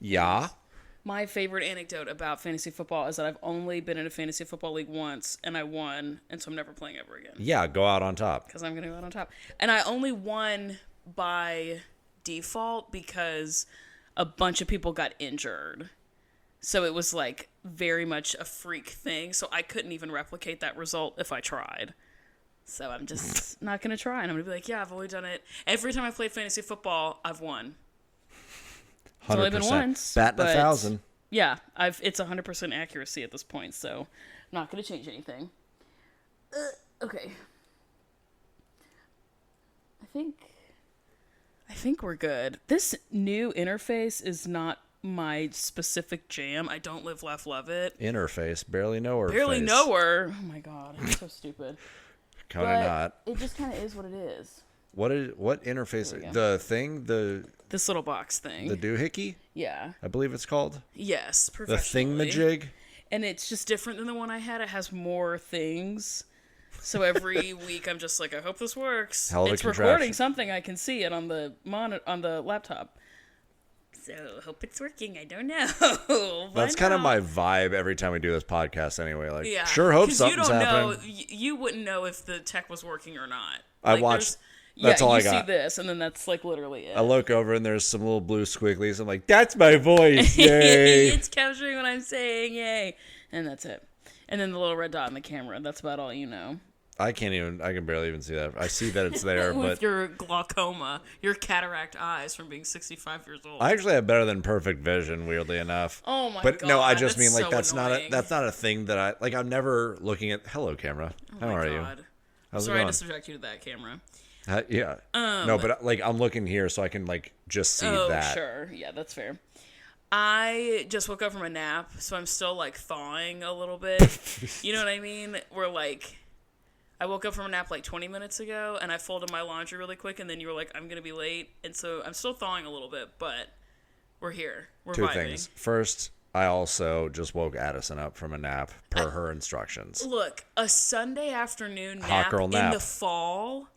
Yeah. My favorite anecdote about fantasy football is that I've only been in a fantasy football league once, and I won, and so I'm never playing ever again. Yeah, go out on top. Because I'm going to go out on top. And I only won by default because a bunch of people got injured. So it was like very much a freak thing, so I couldn't even replicate that result if I tried. So I'm just not going to try, and I'm going to be like, yeah, I've only done it. Every time I played fantasy football, I've won. 100%. It's only been once. Batting 1,000. Yeah, it's 100% accuracy at this point, so I'm not going to change anything. Okay. I think we're good. This new interface is not my specific jam. I don't love it. Interface. Barely know her. Barely know her. Oh my god, I'm so stupid. Kind of not. It just kind of is what it is. What interface? The thing? This little box thing. The doohickey? Yeah. I believe it's called. Yes, The professionally. thingamajig? And it's just different than the one I had. It has more things. So every week I'm just like, I hope this works. Hell of a it's contraption. recording something. I can see it on the on the laptop. So hope it's working. I don't know. That's kind of my vibe every time we do this podcast anyway. Like, yeah. sure hope something's happening. You wouldn't know if the tech was working or not. I watched. That's all I got. You see this, and then that's like literally it. I look over and there's some little blue squigglies. I'm like, that's my voice. Yay. It's capturing what I'm saying. Yay. And that's it. And then the little red dot in the camera. That's about all you know. I can barely even see that. I see that it's there, With but your glaucoma, your cataract eyes from being 65 years old. I actually have better than perfect vision, weirdly enough. Oh my but god. No, I just mean like so that's annoying. not a thing that I like. I'm never looking at. Hello, camera. Oh How are god. you? How's Sorry it I going? had to subject you to that camera. Yeah. No, but like I'm looking here so I can like just see that. Oh, sure. Yeah, that's fair. I just woke up from a nap, so I'm still like thawing a little bit. You know what I mean? We're like, I woke up from a nap like 20 minutes ago, and I folded my laundry really quick, and then you were like, I'm going to be late. And so I'm still thawing a little bit, but we're here. We're Two vibing. things. First, I also just woke Addison up from a nap per her instructions. Look, a Sunday afternoon Hot nap girl in nap. the fall?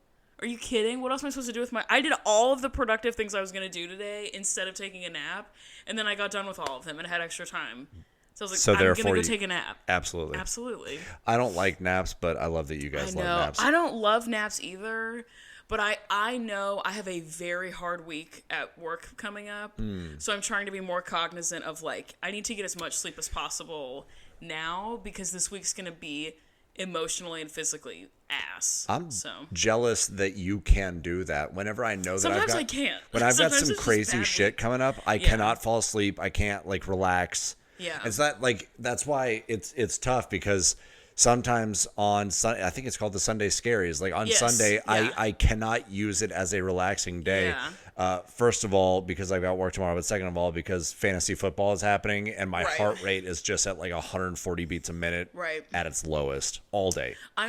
Are you kidding? What else am I supposed to do with my... I did all of the productive things I was going to do today instead of taking a nap, and then I got done with all of them and had extra time. So I was like, I'm going to go take a nap. Absolutely. Absolutely. I don't like naps, but I love that you guys love naps. I don't love naps either, but I know I have a very hard week at work coming up, so I'm trying to be more cognizant of, like, I need to get as much sleep as possible now because this week's going to be emotionally and physically ass. I'm jealous that you can do that. Whenever I know that sometimes I can't. When I've got some it's crazy shit coming up, I cannot fall asleep. I can't like relax. Yeah. It's not like that's why it's tough because sometimes on Sunday, I think it's called the Sunday Scaries. Like on Sunday, I cannot use it as a relaxing day. Yeah. First of all, because I've got work tomorrow, but second of all, because fantasy football is happening and my Right. heart rate is just at like 140 beats a minute Right. at its lowest all day. I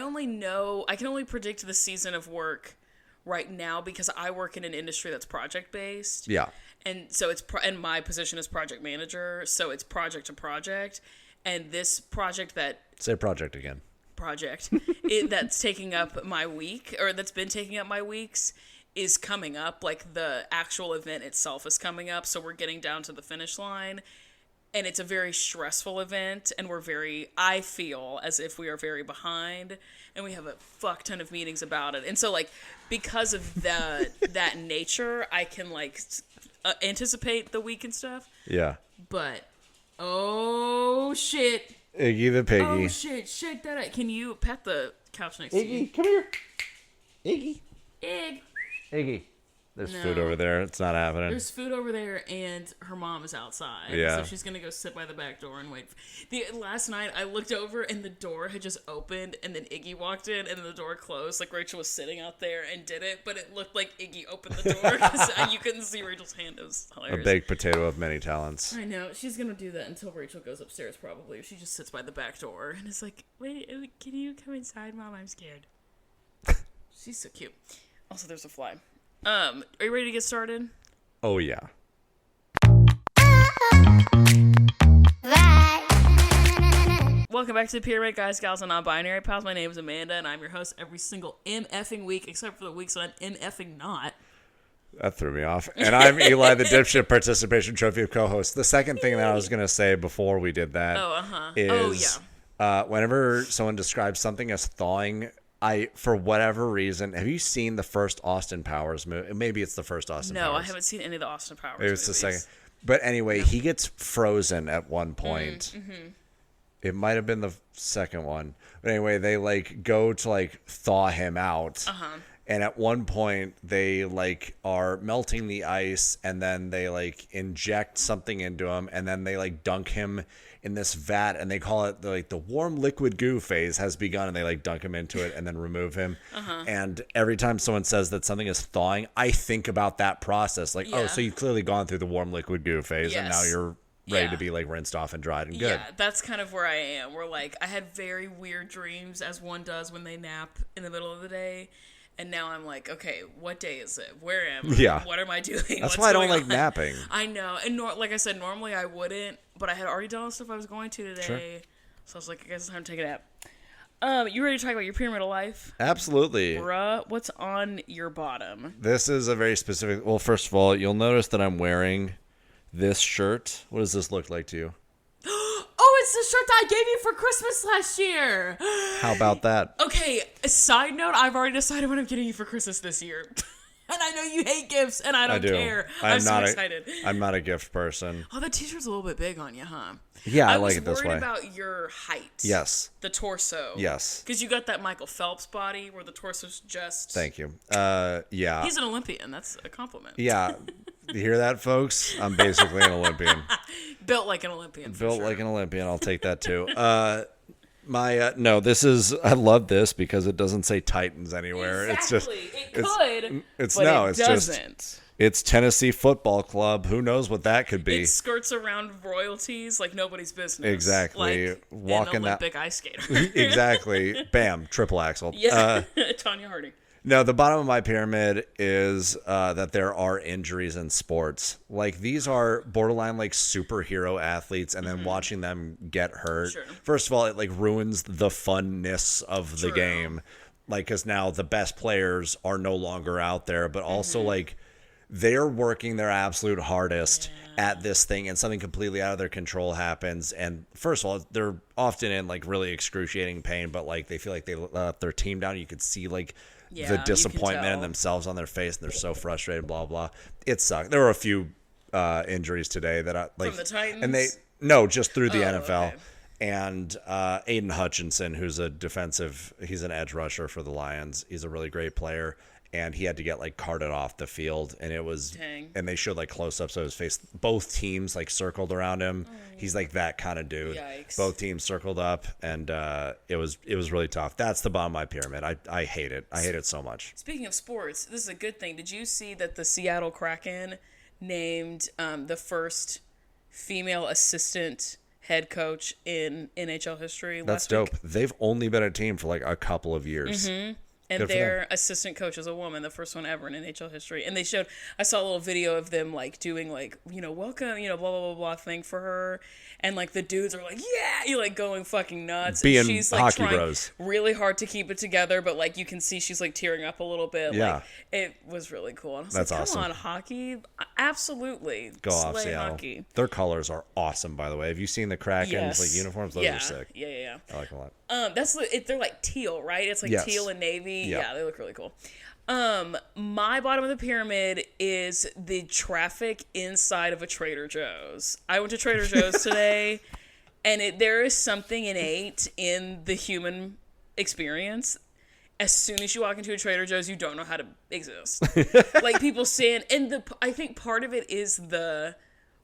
can only predict the season of work right now because I work in an industry that's project based. Yeah. And so and my position is project manager, so it's project to project. And this project Say project again. That's taking up my week, or that's been taking up my weeks, is coming up. Like the actual event itself is coming up, so we're getting down to the finish line. And it's a very stressful event, and I feel as if we are very behind, and we have a fuck ton of meetings about it. And so, like, because of that nature, I can, like, anticipate the week and stuff. Yeah. But, oh, shit. Iggy the piggy. Oh, shit. Shake that up. Can you pet the couch next to you? Iggy, come here. Iggy. Iggy. There's food over there. It's not happening. There's food over there, and her mom is outside. Yeah. So she's going to go sit by the back door and wait. Last night, I looked over, and the door had just opened, and then Iggy walked in, and then the door closed. Like, Rachel was sitting out there and did it, but it looked like Iggy opened the door, because you couldn't see Rachel's hand. It was hilarious. A baked potato of many talents. I know. She's going to do that until Rachel goes upstairs, probably. She just sits by the back door, and is like, wait, can you come inside, Mom? I'm scared. She's so cute. Also, there's a fly. Are you ready to get started? Oh, yeah. Welcome back to the Pyramid Guys, Gals, and Non-Binary Pals. My name is Amanda, and I'm your host every single MFing week, except for the weeks that I'm MFing not. That threw me off. And I'm Eli, the dipshit participation trophy of co-host. The second thing that I was going to say before we did that is whenever someone describes something as thawing, for whatever reason, have you seen the first Austin Powers movie? Maybe it's the first Austin Powers. No, I haven't seen any of the Austin Powers movies. It was the second. But anyway, he gets frozen at one point. Mm-hmm. It might have been the second one. But anyway, they like go to like thaw him out. Uh-huh. And at one point, they like are melting the ice, and then they like inject something into him, and then they like dunk him in this vat, and they call it the warm liquid goo phase has begun, and they like dunk him into it and then remove him. Uh-huh. And every time someone says that something is thawing, I think about that process. Like, oh, so you've clearly gone through the warm liquid goo phase, and now you're ready to be like rinsed off and dried and good. Yeah, that's kind of where I am. Where like I had very weird dreams, as one does when they nap in the middle of the day. And now I'm like, okay, what day is it? Where am I? Yeah. What am I doing? That's why I don't like napping. I know. And like I said, normally I wouldn't, but I had already done all the stuff I was going to today. Sure. So I was like, I guess it's time to take a nap. You ready to talk about your pyramid of life? Absolutely. Bruh, what's on your bottom? This is a very specific... Well, first of all, you'll notice that I'm wearing this shirt. What does this look like to you? Oh, it's the shirt that I gave you for Christmas last year. How about that? Okay, a side note, I've already decided what I'm getting you for Christmas this year. And I know you hate gifts, and I don't care. I'm so excited. I'm not a gift person. Oh, the t-shirt's a little bit big on you, huh? Yeah, I like it this way. I was worried about your height. Yes. The torso. Yes. Because you got that Michael Phelps body where the torso's just... Thank you. Yeah. He's an Olympian. That's a compliment. Yeah. You hear that, folks? I'm basically an Olympian. Built like an Olympian. Built like an Olympian. I'll take that too. No, this is, I love this because it doesn't say Titans anywhere. Exactly. It's doesn't. Just, it's Tennessee Football Club. Who knows what that could be? It skirts around royalties like nobody's business. Exactly. Like walking an Olympic ice skater. Exactly. Bam. Triple axel. Yeah. Tanya Harding. No, the bottom of my pyramid is that there are injuries in sports. Like, these are borderline, like, superhero athletes, and then watching them get hurt. Sure. First of all, it, like, ruins the funness of the game. Like, because now the best players are no longer out there, but also, like, they're working their absolute hardest at this thing, and something completely out of their control happens. And first of all, they're often in, like, really excruciating pain, but, like, they feel like they let their team down. You could see, like... the disappointment in themselves on their face, and they're so frustrated, blah, blah. It sucked. There were a few injuries today that I like. From the Titans? And just through the NFL. Okay. And Aiden Hutchinson, who's he's an edge rusher for the Lions. He's a really great player. And he had to get like carted off the field, and it was, and they showed like close-ups of his face. Both teams like circled around him. He's like that kind of dude. Yikes. Both teams circled up, and it was really tough. That's the bottom of my pyramid. I hate it. I hate it so much. Speaking of sports, this is a good thing. Did you see that the Seattle Kraken named the first female assistant head coach in NHL history? That's dope. They've only been a team for like a couple of years. Mm-hmm. And their assistant coach is a woman, the first one ever in NHL history. And I saw a little video of them like doing like, welcome, blah, blah, blah, blah thing for her. And like the dudes are like, yeah, you're like going fucking nuts. Being and she's like hockey trying bros. really hard to keep it together, but like you can see she's like tearing up a little bit. Yeah. Like, it was really cool. And I was That's like, come awesome. on, hockey. Absolutely. Go off, Slay Seattle. hockey. Their colors are awesome, by the way. Have you seen the Kraken's like uniforms? Those are sick. Yeah. I like them a lot. They're like teal, right? It's like teal and navy. Yep. Yeah, they look really cool. My bottom of the pyramid is the traffic inside of a Trader Joe's. I went to Trader Joe's today, and there is something innate in the human experience. As soon as you walk into a Trader Joe's, you don't know how to exist. Like people stand, and I think part of it is the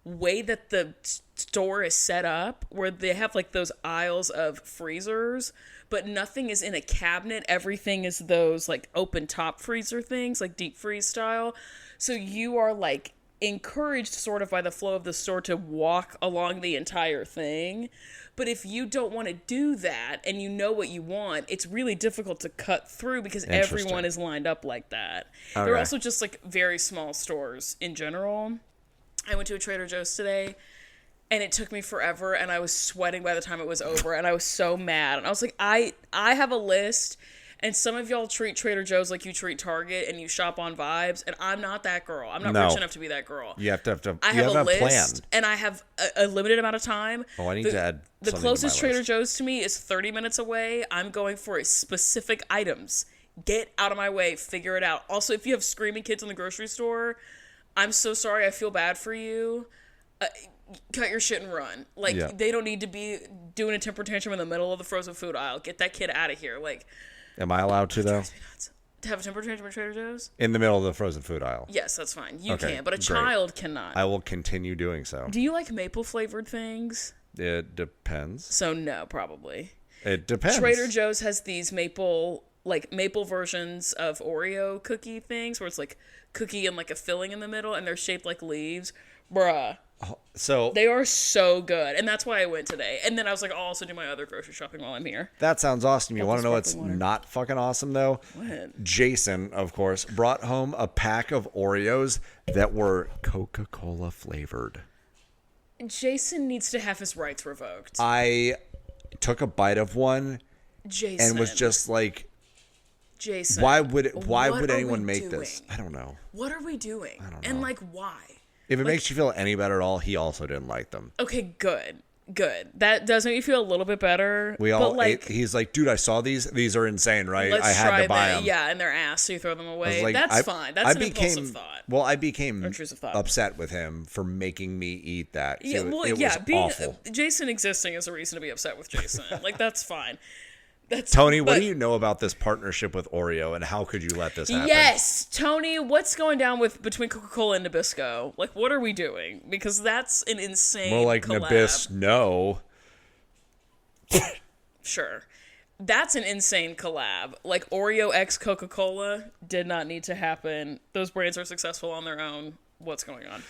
way that the store is set up, where they have like those aisles of freezers, but nothing is in a cabinet. Everything is those like open top freezer things, like deep freeze style. So you are like encouraged sort of by the flow of the store to walk along the entire thing. But if you don't want to do that and you know what you want, it's really difficult to cut through because everyone is lined up like that. Okay. They're also just like very small stores in general. I went to a Trader Joe's today, and it took me forever, and I was sweating by the time it was over, and I was so mad. And I was like, I have a list, And some of y'all treat Trader Joe's like you treat Target and you shop on vibes. And I'm not that girl. I'm not rich enough to be that girl. You have to. I have a list, and I have a limited amount of time. Oh, I need to add the closest to my Trader list. Joe's to me is 30 minutes away. I'm going for specific items. Get out of my way. Figure it out. Also, if you have screaming kids in the grocery store, I'm so sorry. I feel bad for you. Cut your shit and run. Like, they don't need to be doing a temper tantrum in the middle of the frozen food aisle. Get that kid out of here. Like, am I allowed to, though? To have a temper tantrum at Trader Joe's? In the middle of the frozen food aisle. Yes, that's fine. You can, but a child cannot. I will continue doing so. Do you like maple flavored things? It depends. So no, probably. It depends. Trader Joe's has these maple versions of Oreo cookie things where it's like cookie and like a filling in the middle, and they're shaped like leaves. Bruh. So they are so good, and that's why I went today. And then I was like, I'll also do my other grocery shopping while I'm here. That sounds awesome. You want to know what's not fucking awesome, though? What? Jason, of course, brought home a pack of Oreos that were Coca-Cola flavored. Jason needs to have his rights revoked. I took a bite of one Jason. and was just like, Jason, why would anyone make this? I don't know. What are we doing? I don't know. And like, why? If it makes you feel any better at all, he also didn't like them. Okay, good. That does make me feel a little bit better. We all ate, he's like, dude, I saw these. These are insane, right? Let's I had to buy them. Yeah, and they're ass, so you throw them away. Like, That's fine. That's an impulsive thought. Well, I became intrusive thought. upset with him for making me eat that. Yeah, it was awful. Jason existing is a reason to be upset with Jason. Like, that's fine. Tony, what do you know about this partnership with Oreo, and how could you let this happen? Yes, Tony, what's going down between Coca-Cola and Nabisco? Like, what are we doing? Because that's an insane More like collab. Nabis, no. Sure. That's an insane collab. Like, Oreo x Coca-Cola did not need to happen. Those brands are successful on their own. What's going on?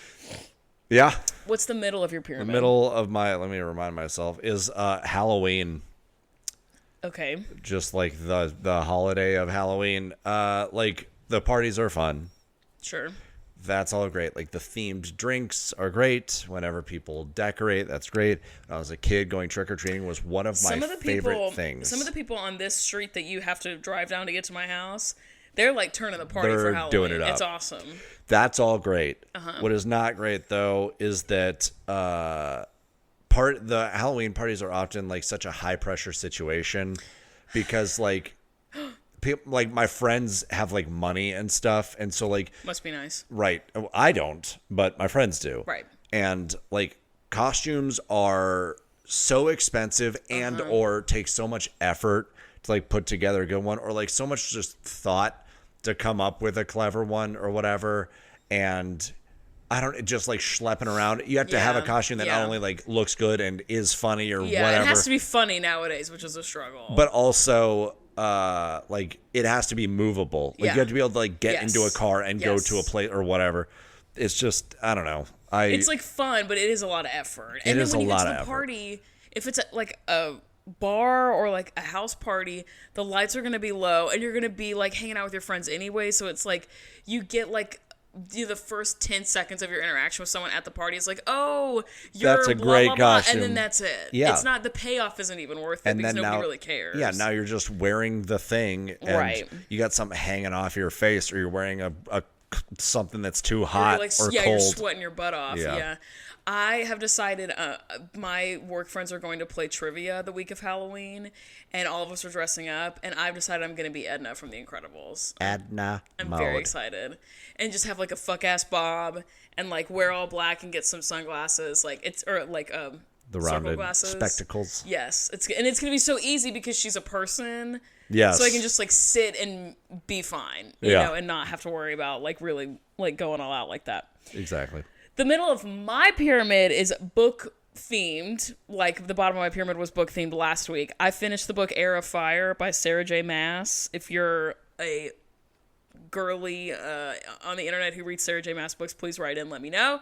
Yeah. What's the middle of your pyramid? The middle of let me remind myself, is Halloween. Okay. Just like the holiday of Halloween. Like, the parties are fun. Sure. That's all great. Like, the themed drinks are great. Whenever people decorate, that's great. When I was a kid, going trick-or-treating was one of my favorite things. Some of the people on this street that you have to drive down to get to my house, they're like turning the party for Halloween. Doing it up. It's awesome. That's all great. Uh-huh. What is not great, though, is that the Halloween parties are often like such a high pressure situation because like people, like my friends have like money and stuff, and so like must be nice, right? I don't, but my friends do, right? And like costumes are so expensive and or take so much effort to like put together a good one, or like so much just thought to come up with a clever one or whatever, and I don't just like schlepping around. You have to have a costume that not only like looks good and is funny or whatever. It has to be funny nowadays, which is a struggle. But also, like it has to be movable. Like you have to be able to like get into a car and go to a place or whatever. It's just I don't know. It's like fun, but it is a lot of effort. And then when you get to the party, if it's like a bar or like a house party, the lights are gonna be low, and you're gonna be like hanging out with your friends anyway. So it's like you get like the first 10 seconds of your interaction with someone at the party is like, oh, you're that's a blah, great blah, blah, costume, and then that's it. Yeah, it's not, the payoff isn't even worth it, and because nobody really cares. Yeah, now you're just wearing the thing, and you got something hanging off your face, or you're wearing a something that's too hot or cold. You're sweating your butt off. Yeah. I have decided my work friends are going to play trivia the week of Halloween, and all of us are dressing up, and I've decided I'm going to be Edna from The Incredibles. Edna I'm very excited. And just have like a fuck-ass bob, and like wear all black and get some sunglasses, the rounded glasses. Spectacles. Yes. It's going to be so easy because she's a person. Yes. So I can just like sit and be fine, you know, and not have to worry about like really like going all out like that. Exactly. The middle of my pyramid is book themed. Like the bottom of my pyramid was book themed last week. I finished the book Air of Fire by Sarah J. Maas. If you're a girly on the internet who reads Sarah J. Maas books, please write in, let me know.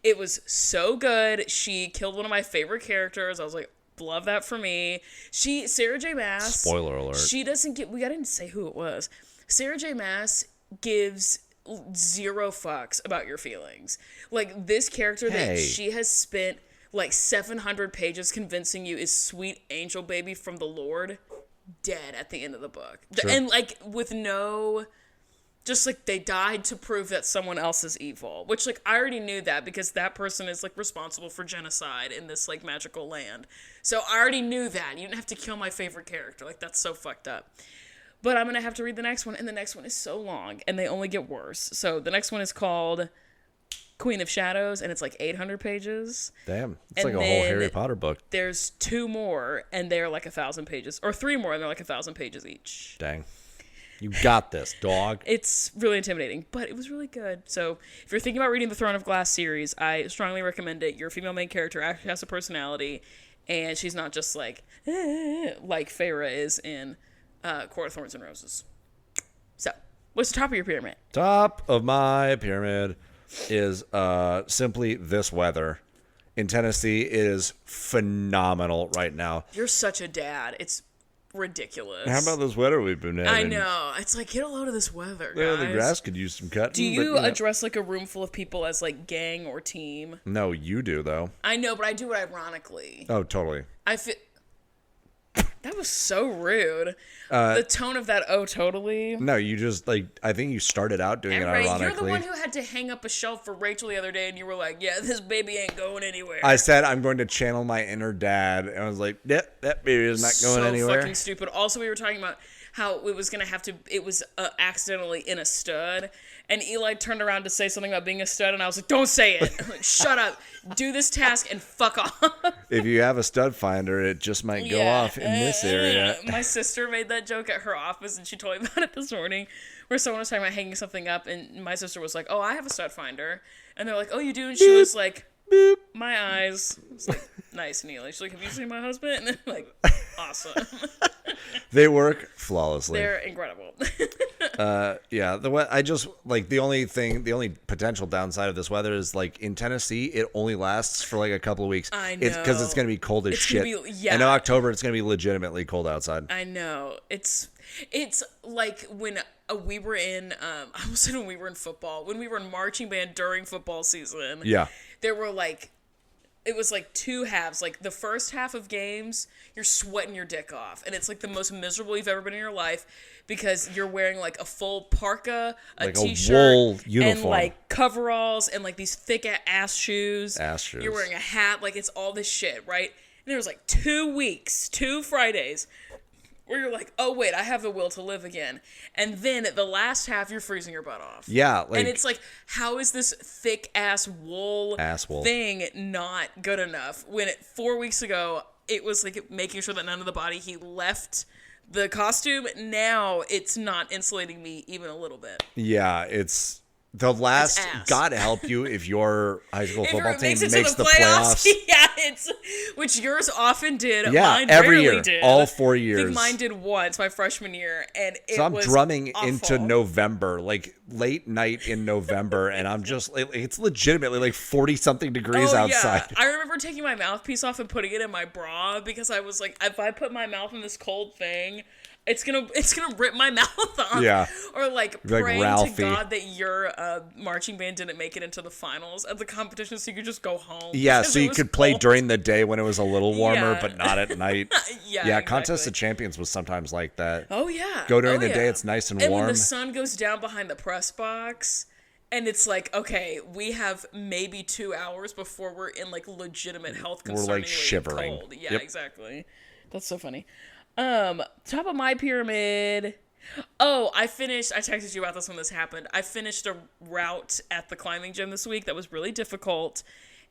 It was so good. She killed one of my favorite characters. I was like, love that for me. Sarah J. Maas. Spoiler alert. She doesn't get. I didn't say who it was. Sarah J. Maas gives zero fucks about your feelings. Like this character that she has spent like 700 pages convincing you is sweet angel baby from the Lord dead at the end of the book. Sure. And, like, with no... Just, like, they died to prove that someone else is evil. Which, like, I already knew that because that person is, like, responsible for genocide in this, like, magical land. So I already knew that. You didn't have to kill my favorite character. Like, that's so fucked up. But I'm going to have to read the next one, and the next one is so long, and they only get worse. So the next one is called Queen of Shadows, and it's, like, 800 pages. Damn. It's like a whole Harry Potter book. There's 2 more, and they're, like, 1,000 pages. Or 3 more, and they're, like, 1,000 pages each. Dang. You got this, dog. It's really intimidating, but it was really good. So if you're thinking about reading the Throne of Glass series, I strongly recommend it. Your female main character actually has a personality, and she's not just like Feyre is in Court of Thorns and Roses. So, what's the top of your pyramid? Top of my pyramid is simply this weather. In Tennessee, it is phenomenal right now. You're such a dad. It's ridiculous. How about this weather we've been having? I know. It's like, get a load of this weather, guys. Yeah, the grass could use some cutting. Do you address like a room full of people as like gang or team? No, you do though. I know, but I do it ironically. Oh, totally. I feel that was so rude. The tone of that, oh, totally. No, you just like, I think you started out doing it ironically. You're the one who had to hang up a shelf for Rachel the other day, and you were like, yeah, this baby ain't going anywhere. I said I'm going to channel my inner dad, and I was like, yep, that baby is not going anywhere. So fucking stupid. Also, we were talking about how it was going to have to, it was accidentally in a stud, and Eli turned around to say something about being a stud, and I was like, don't say it. I'm like, shut up. Do this task and fuck off. If you have a stud finder, it just might go off in this area. My sister made that joke at her office, and she told me about it this morning, where someone was talking about hanging something up, and my sister was like, oh, I have a stud finder. And they're like, oh, you do? And she was like, boop. My eyes. It's like, nice, Neely. She's like, have you seen my husband? And I'm like, awesome. They work flawlessly. They're incredible. Yeah, the only potential downside of this weather is like in Tennessee, it only lasts for like a couple of weeks. I know. It's because it's going to be cold as shit. Yeah. And in October, it's going to be legitimately cold outside. I know. It's like when we were in, I almost said when we were in football, when we were in marching band during football season. Yeah. There were like, it was like 2 halves. Like the first half of games, you're sweating your dick off. And it's like the most miserable you've ever been in your life because you're wearing like a full parka, like t-shirt, a wool uniform. And like coveralls and like these thick ass shoes. Ass shoes. You're wearing a hat. Like it's all this shit, right? And there was like 2 weeks, 2 Fridays where you're like, oh, wait, I have the will to live again. And then the last half, you're freezing your butt off. Yeah. And it's like, how is this thick-ass wool thing not good enough? When 4 weeks ago, it was like making sure that none of the body heat left the costume. Now it's not insulating me even a little bit. Yeah, it's... The last, God help you if your high school football team makes the playoffs. Yeah, which yours often did. Yeah, mine every year, did. all 4 years. I think mine did once my freshman year, and it I'm was drumming awful. into November, like late night in November, and I'm just, it's legitimately like 40-something degrees outside. Yeah. I remember taking my mouthpiece off and putting it in my bra because I was like, if I put my mouth in this cold thing, it's gonna rip my mouth off. Yeah. Or like you're praying like to God that your marching band didn't make it into the finals of the competition, so you could just go home. Yeah, so you could play during the day when it was a little warmer, Yeah. but not at night. Yeah, exactly. Contest of Champions was sometimes like that. Oh yeah. Go during the day, it's nice and warm. And when the sun goes down behind the press box, and it's like, okay, we have maybe 2 hours before we're in like legitimate health concerningly we're like shivering. Cold. Yeah, Yep. exactly. That's so funny. Top of my pyramid. Oh, I texted you about this when this happened. I finished a route at the climbing gym this week that was really difficult,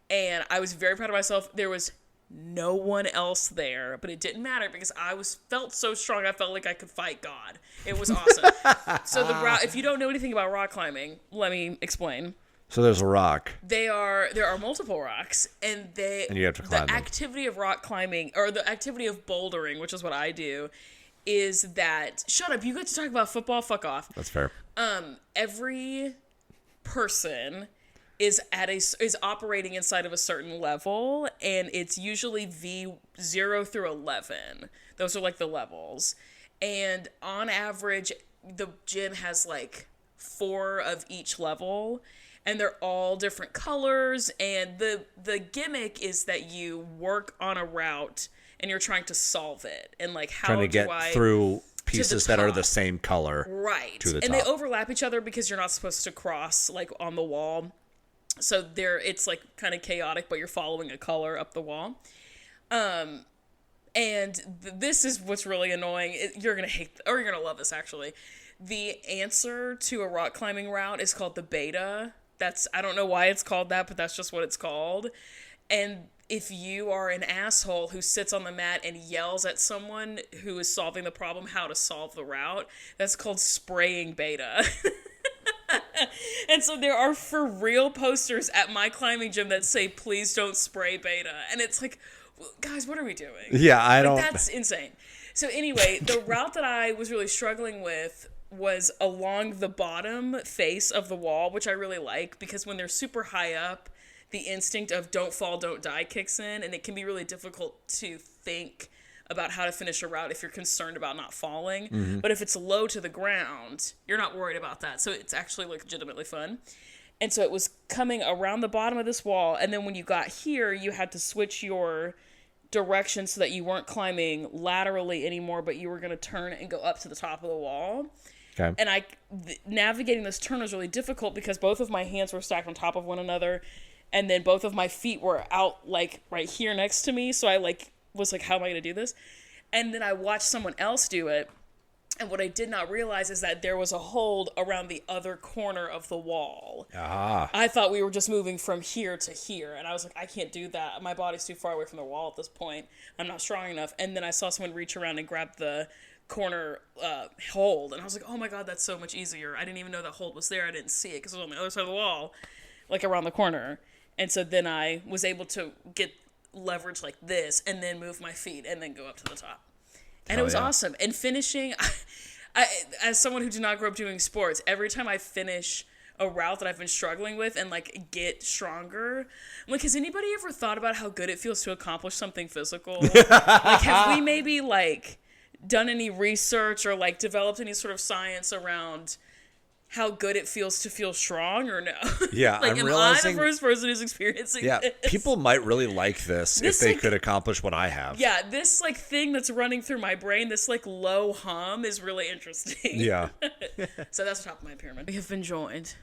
and I was very proud of myself. There was no one else there, but it didn't matter because I felt so strong. I felt like I could fight God. It was awesome. So the route, if you don't know anything about rock climbing, let me explain. So there's a rock. There are multiple rocks, and you have to climb them. Activity of rock climbing, or the activity of bouldering, which is what I do, is that, shut up, you get to talk about football, fuck off. That's fair. Every person is operating inside of a certain level, and it's usually V0 through 11. Those are like the levels. And on average, the gym has like 4 of each level. and they're all different colors. And the gimmick is that you work on a route and you're trying to solve it. And like, how trying to get through pieces that are the same color. Right. To the and top. they overlap each other because you're not supposed to cross like on the wall. So it's like kind of chaotic, but you're following a color up the wall. And this is what's really annoying. You're going to hate, or you're going to love this actually. The answer to a rock climbing route is called the beta. I don't know why it's called that, but that's just what it's called. And if you are an asshole who sits on the mat and yells at someone who is solving the problem how to solve the route, that's called spraying beta. And so there are for real posters at my climbing gym that say, please don't spray beta. And it's like, guys, what are we doing? Yeah, I don't. That's insane. So anyway, the route that I was really struggling with was along the bottom face of the wall, which I really like because when they're super high up, the instinct of don't fall, don't die kicks in, and it can be really difficult to think about how to finish a route if you're concerned about not falling. Mm-hmm. But if it's low to the ground, you're not worried about that. So it's actually legitimately fun. And so it was coming around the bottom of this wall, and then when you got here, you had to switch your direction so that you weren't climbing laterally anymore, but you were going to turn and go up to the top of the wall. Okay. And navigating this turn was really difficult because both of my hands were stacked on top of one another, and then both of my feet were out like right here next to me. So I was like, how am I going to do this? And then I watched someone else do it. And what I did not realize is that there was a hold around the other corner of the wall. Ah. I thought we were just moving from here to here. And I was like, I can't do that. My body's too far away from the wall at this point. I'm not strong enough. And then I saw someone reach around and grab the corner hold. And I was like, oh my God, that's so much easier. I didn't even know that hold was there. I didn't see it because it was on the other side of the wall, like around the corner. And so then I was able to get leverage like this and then move my feet and then go up to the top. And it was awesome. And finishing, I, as someone who did not grow up doing sports, every time I finish a route that I've been struggling with and like get stronger, I'm like, has anybody ever thought about how good it feels to accomplish something physical? Like, have we maybe like done any research or like developed any sort of science around how good it feels to feel strong or no? Yeah, like, I'm am realizing, I the first person who's experiencing this? People might really like this if they could accomplish what I have. Yeah, this like thing that's running through my brain, this like low hum is really interesting. Yeah. So that's the top of my pyramid. We have been joined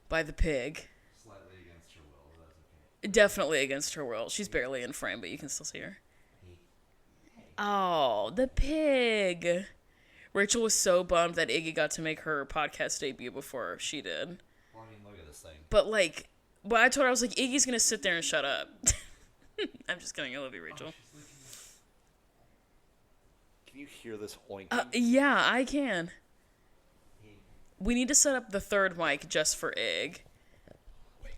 by the pig. Slightly against her will, but that's okay. Definitely against her will. She's barely in frame, but you can still see her. Oh, the pig. Rachel was so bummed that Iggy got to make her podcast debut before she did. Well, I mean, look at this thing. But like, but I told her, I was like, Iggy's gonna sit there and shut up. I'm just kidding. I love you, Rachel. Can you hear this oinking? Yeah, I can. We need to set up the third mic just for Ig. Wait.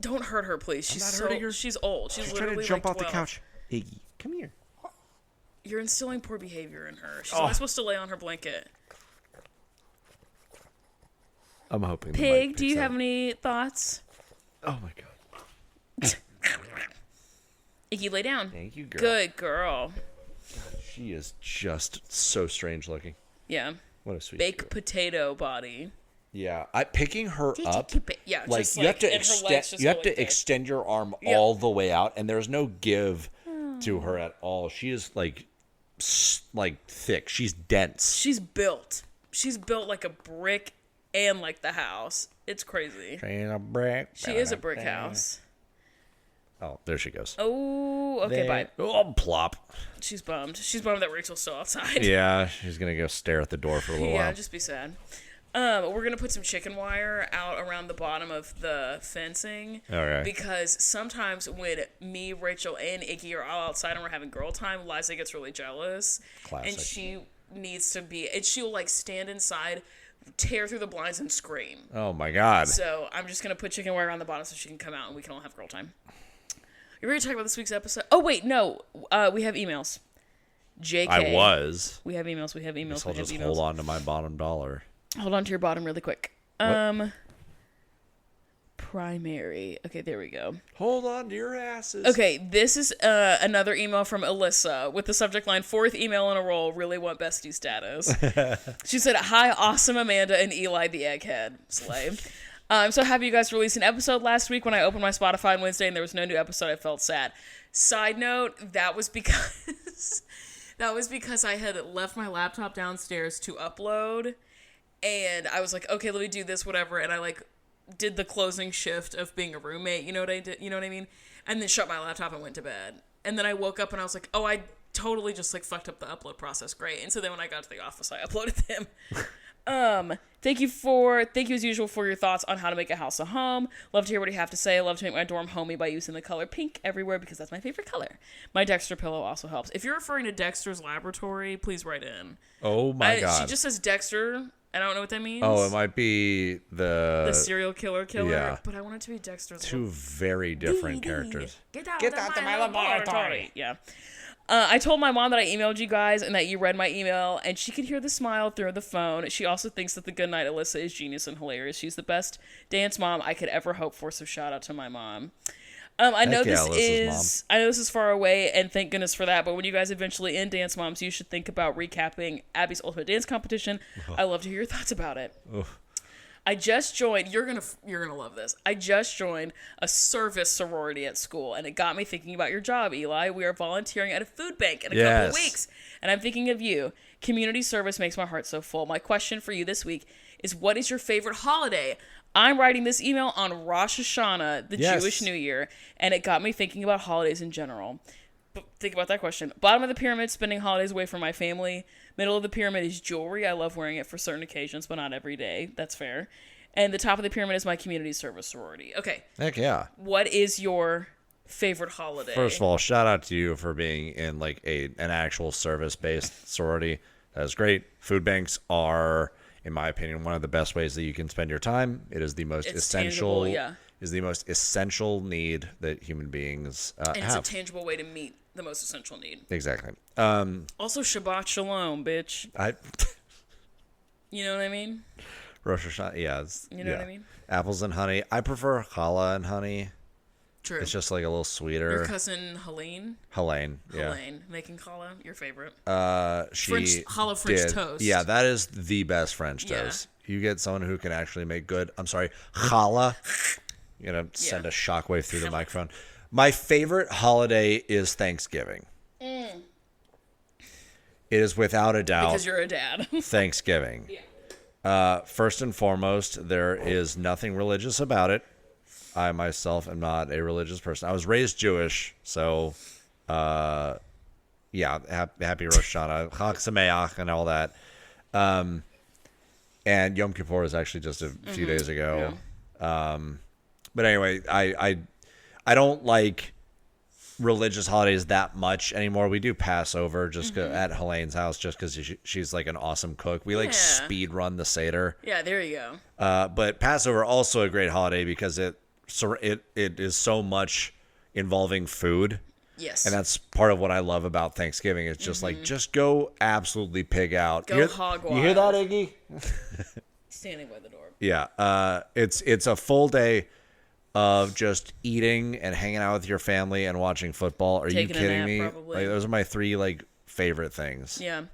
Don't hurt her, please. She's not hurting her. She's old. She's Trying literally to jump like off 12. the couch. Iggy, come here. You're instilling poor behavior in her. She's only supposed to lay on her blanket. I'm hoping. Pig, do you have any thoughts? Oh my God. Iggy, lay down. Thank you, girl. Good girl. God, she is just so strange looking. Yeah. What a sweet Baked girl. potato body. Yeah, picking her up. Yeah, Like just you have to and her extend. legs just You have go to like this. extend your arm all the way out, and there's no give to her at all. She is like thick. She's dense. She's built. She's built like a brick and like the house. It's crazy. A brick. She is a brick house. Oh, there she goes. Oh, okay, bye. Oh, plop. She's bummed. She's bummed that Rachel's still outside. Yeah, she's gonna go stare at the door for a little Yeah, while. just be sad. We're gonna put some chicken wire out around the bottom of the fencing. Okay. Because sometimes when me, Rachel, and Iggy are all outside and we're having girl time, Liza gets really jealous. Classic. And she needs to be, and she'll like stand inside, tear through the blinds, and scream. Oh my God. So I'm just gonna put chicken wire on the bottom so she can come out and we can all have girl time. You ready to talk about this week's episode? Oh wait, no. We have emails. JK. I was. We have emails. We have emails. Guess I'll We have just emails. hold on to my bottom dollar. Hold on to your bottom really quick. What? Primary. Okay, there we go. Hold on to your asses. Okay, this is another email from Alyssa with the subject line, 4th email in a row, really want bestie status. She said, hi, awesome Amanda and Eli the egghead. Slay. I'm so happy you guys released an episode last week. When I opened my Spotify on Wednesday and there was no new episode, I felt sad. Side note, that was because I had left my laptop downstairs to upload, and I was like, okay, let me do this, whatever, and I like did the closing shift of being a roommate. You know what I did? You know what I mean? And then shut my laptop and went to bed. And then I woke up and I was like, oh, I totally just like fucked up the upload process. Great. And so then when I got to the office, I uploaded them. Thank you as usual for your thoughts on how to make a house a home. Love to hear what you have to say. I love to make my dorm homey by using the color pink everywhere because that's my favorite color. My Dexter pillow also helps. If you're referring to Dexter's Laboratory, please write in. Oh my God. She just says Dexter. I don't know what that means. Oh, it might be the serial killer. Yeah. But I want it to be Dexter's. Two very different characters. Get out of my laboratory. Yeah. I told my mom that I emailed you guys and that you read my email, and she could hear the smile through the phone. She also thinks that the Goodnight Alyssa is genius and hilarious. She's the best dance mom I could ever hope for, so shout out to my mom. I know this is far away, and thank goodness for that, but when you guys eventually end Dance Moms, you should think about recapping Abby's Ultimate Dance Competition. I love to hear your thoughts about it. I just joined, you're gonna love this. I just joined a service sorority at school, and it got me thinking about your job, Eli. We are volunteering at a food bank in a couple of weeks, and I'm thinking of you. Community service makes my heart so full. My question for you this week is, what is your favorite holiday? I'm writing this email on Rosh Hashanah, the Jewish New Year, and it got me thinking about holidays in general. Think about that question. Bottom of the pyramid, spending holidays away from my family. Middle of the pyramid is jewelry. I love wearing it for certain occasions, but not every day. That's fair. And the top of the pyramid is my community service sorority. Okay. Heck yeah. What is your favorite holiday? First of all, shout out to you for being in like an actual service-based sorority. That is great. Food banks are, in my opinion, one of the best ways that you can spend your time. It is the most essential. Tangible, is the most essential need that human beings have. And it's a tangible way to meet the most essential need. Exactly. Also, Shabbat Shalom, bitch. You know what I mean? Rosh Hashanah, yeah. You know what I mean? Apples and honey. I prefer challah and honey. True. It's just like a little sweeter. Your cousin Helene, yeah. making challah, your favorite. Challah French toast. Yeah, that is the best French toast. You get someone who can actually make good, challah. You're going to send a shockwave through the microphone. My favorite holiday is Thanksgiving. It is without a doubt. Because you're a dad. Thanksgiving. First and foremost, there is nothing religious about it. I myself am not a religious person. I was raised Jewish, so happy Rosh Hashanah, Chag Sameach, and all that. And Yom Kippur is actually just a few days ago. Yeah. But anyway, I don't like religious holidays that much anymore. We do Passover just at Helene's house just because she's like an awesome cook. We like speed run the Seder. Yeah, there you go. But Passover also a great holiday because it is so much involving food. Yes. And that's part of what I love about Thanksgiving. It's just like, just go absolutely pig out. Go hog wild. You hear that, Iggy? Standing by the door. Yeah. It's a full day of just eating and hanging out with your family and watching football. Are you kidding me? Probably. Like, those are my three favorite things. Yeah.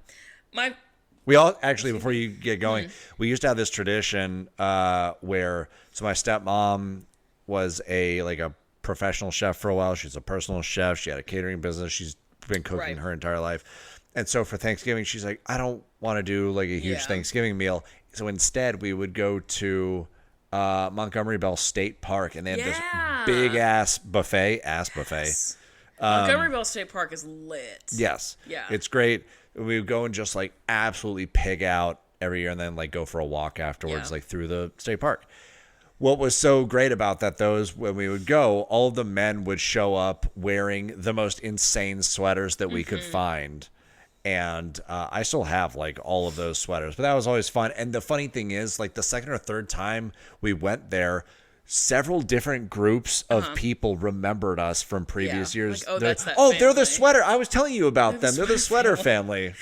We all actually, before you get going, we used to have this tradition where my stepmom was a professional chef for a while. She's a personal chef. She had a catering business. She's been cooking her entire life. And so for Thanksgiving, she's like, I don't want to do like a huge Thanksgiving meal. So instead, we would go to Montgomery Bell State Park, and they had this big ass buffet. Yes. Montgomery Bell State Park is lit. Yes. Yeah. It's great. We would go and just like absolutely pig out every year, and then like go for a walk afterwards, like through the state park. What was so great about that, though, is when we would go, all of the men would show up wearing the most insane sweaters that we could find. And I still have like all of those sweaters, but that was always fun. And the funny thing is, like the second or third time we went there, several different groups of people remembered us from previous years. Like, that's that they're family. The sweater. I was telling you about them. They're the sweater family.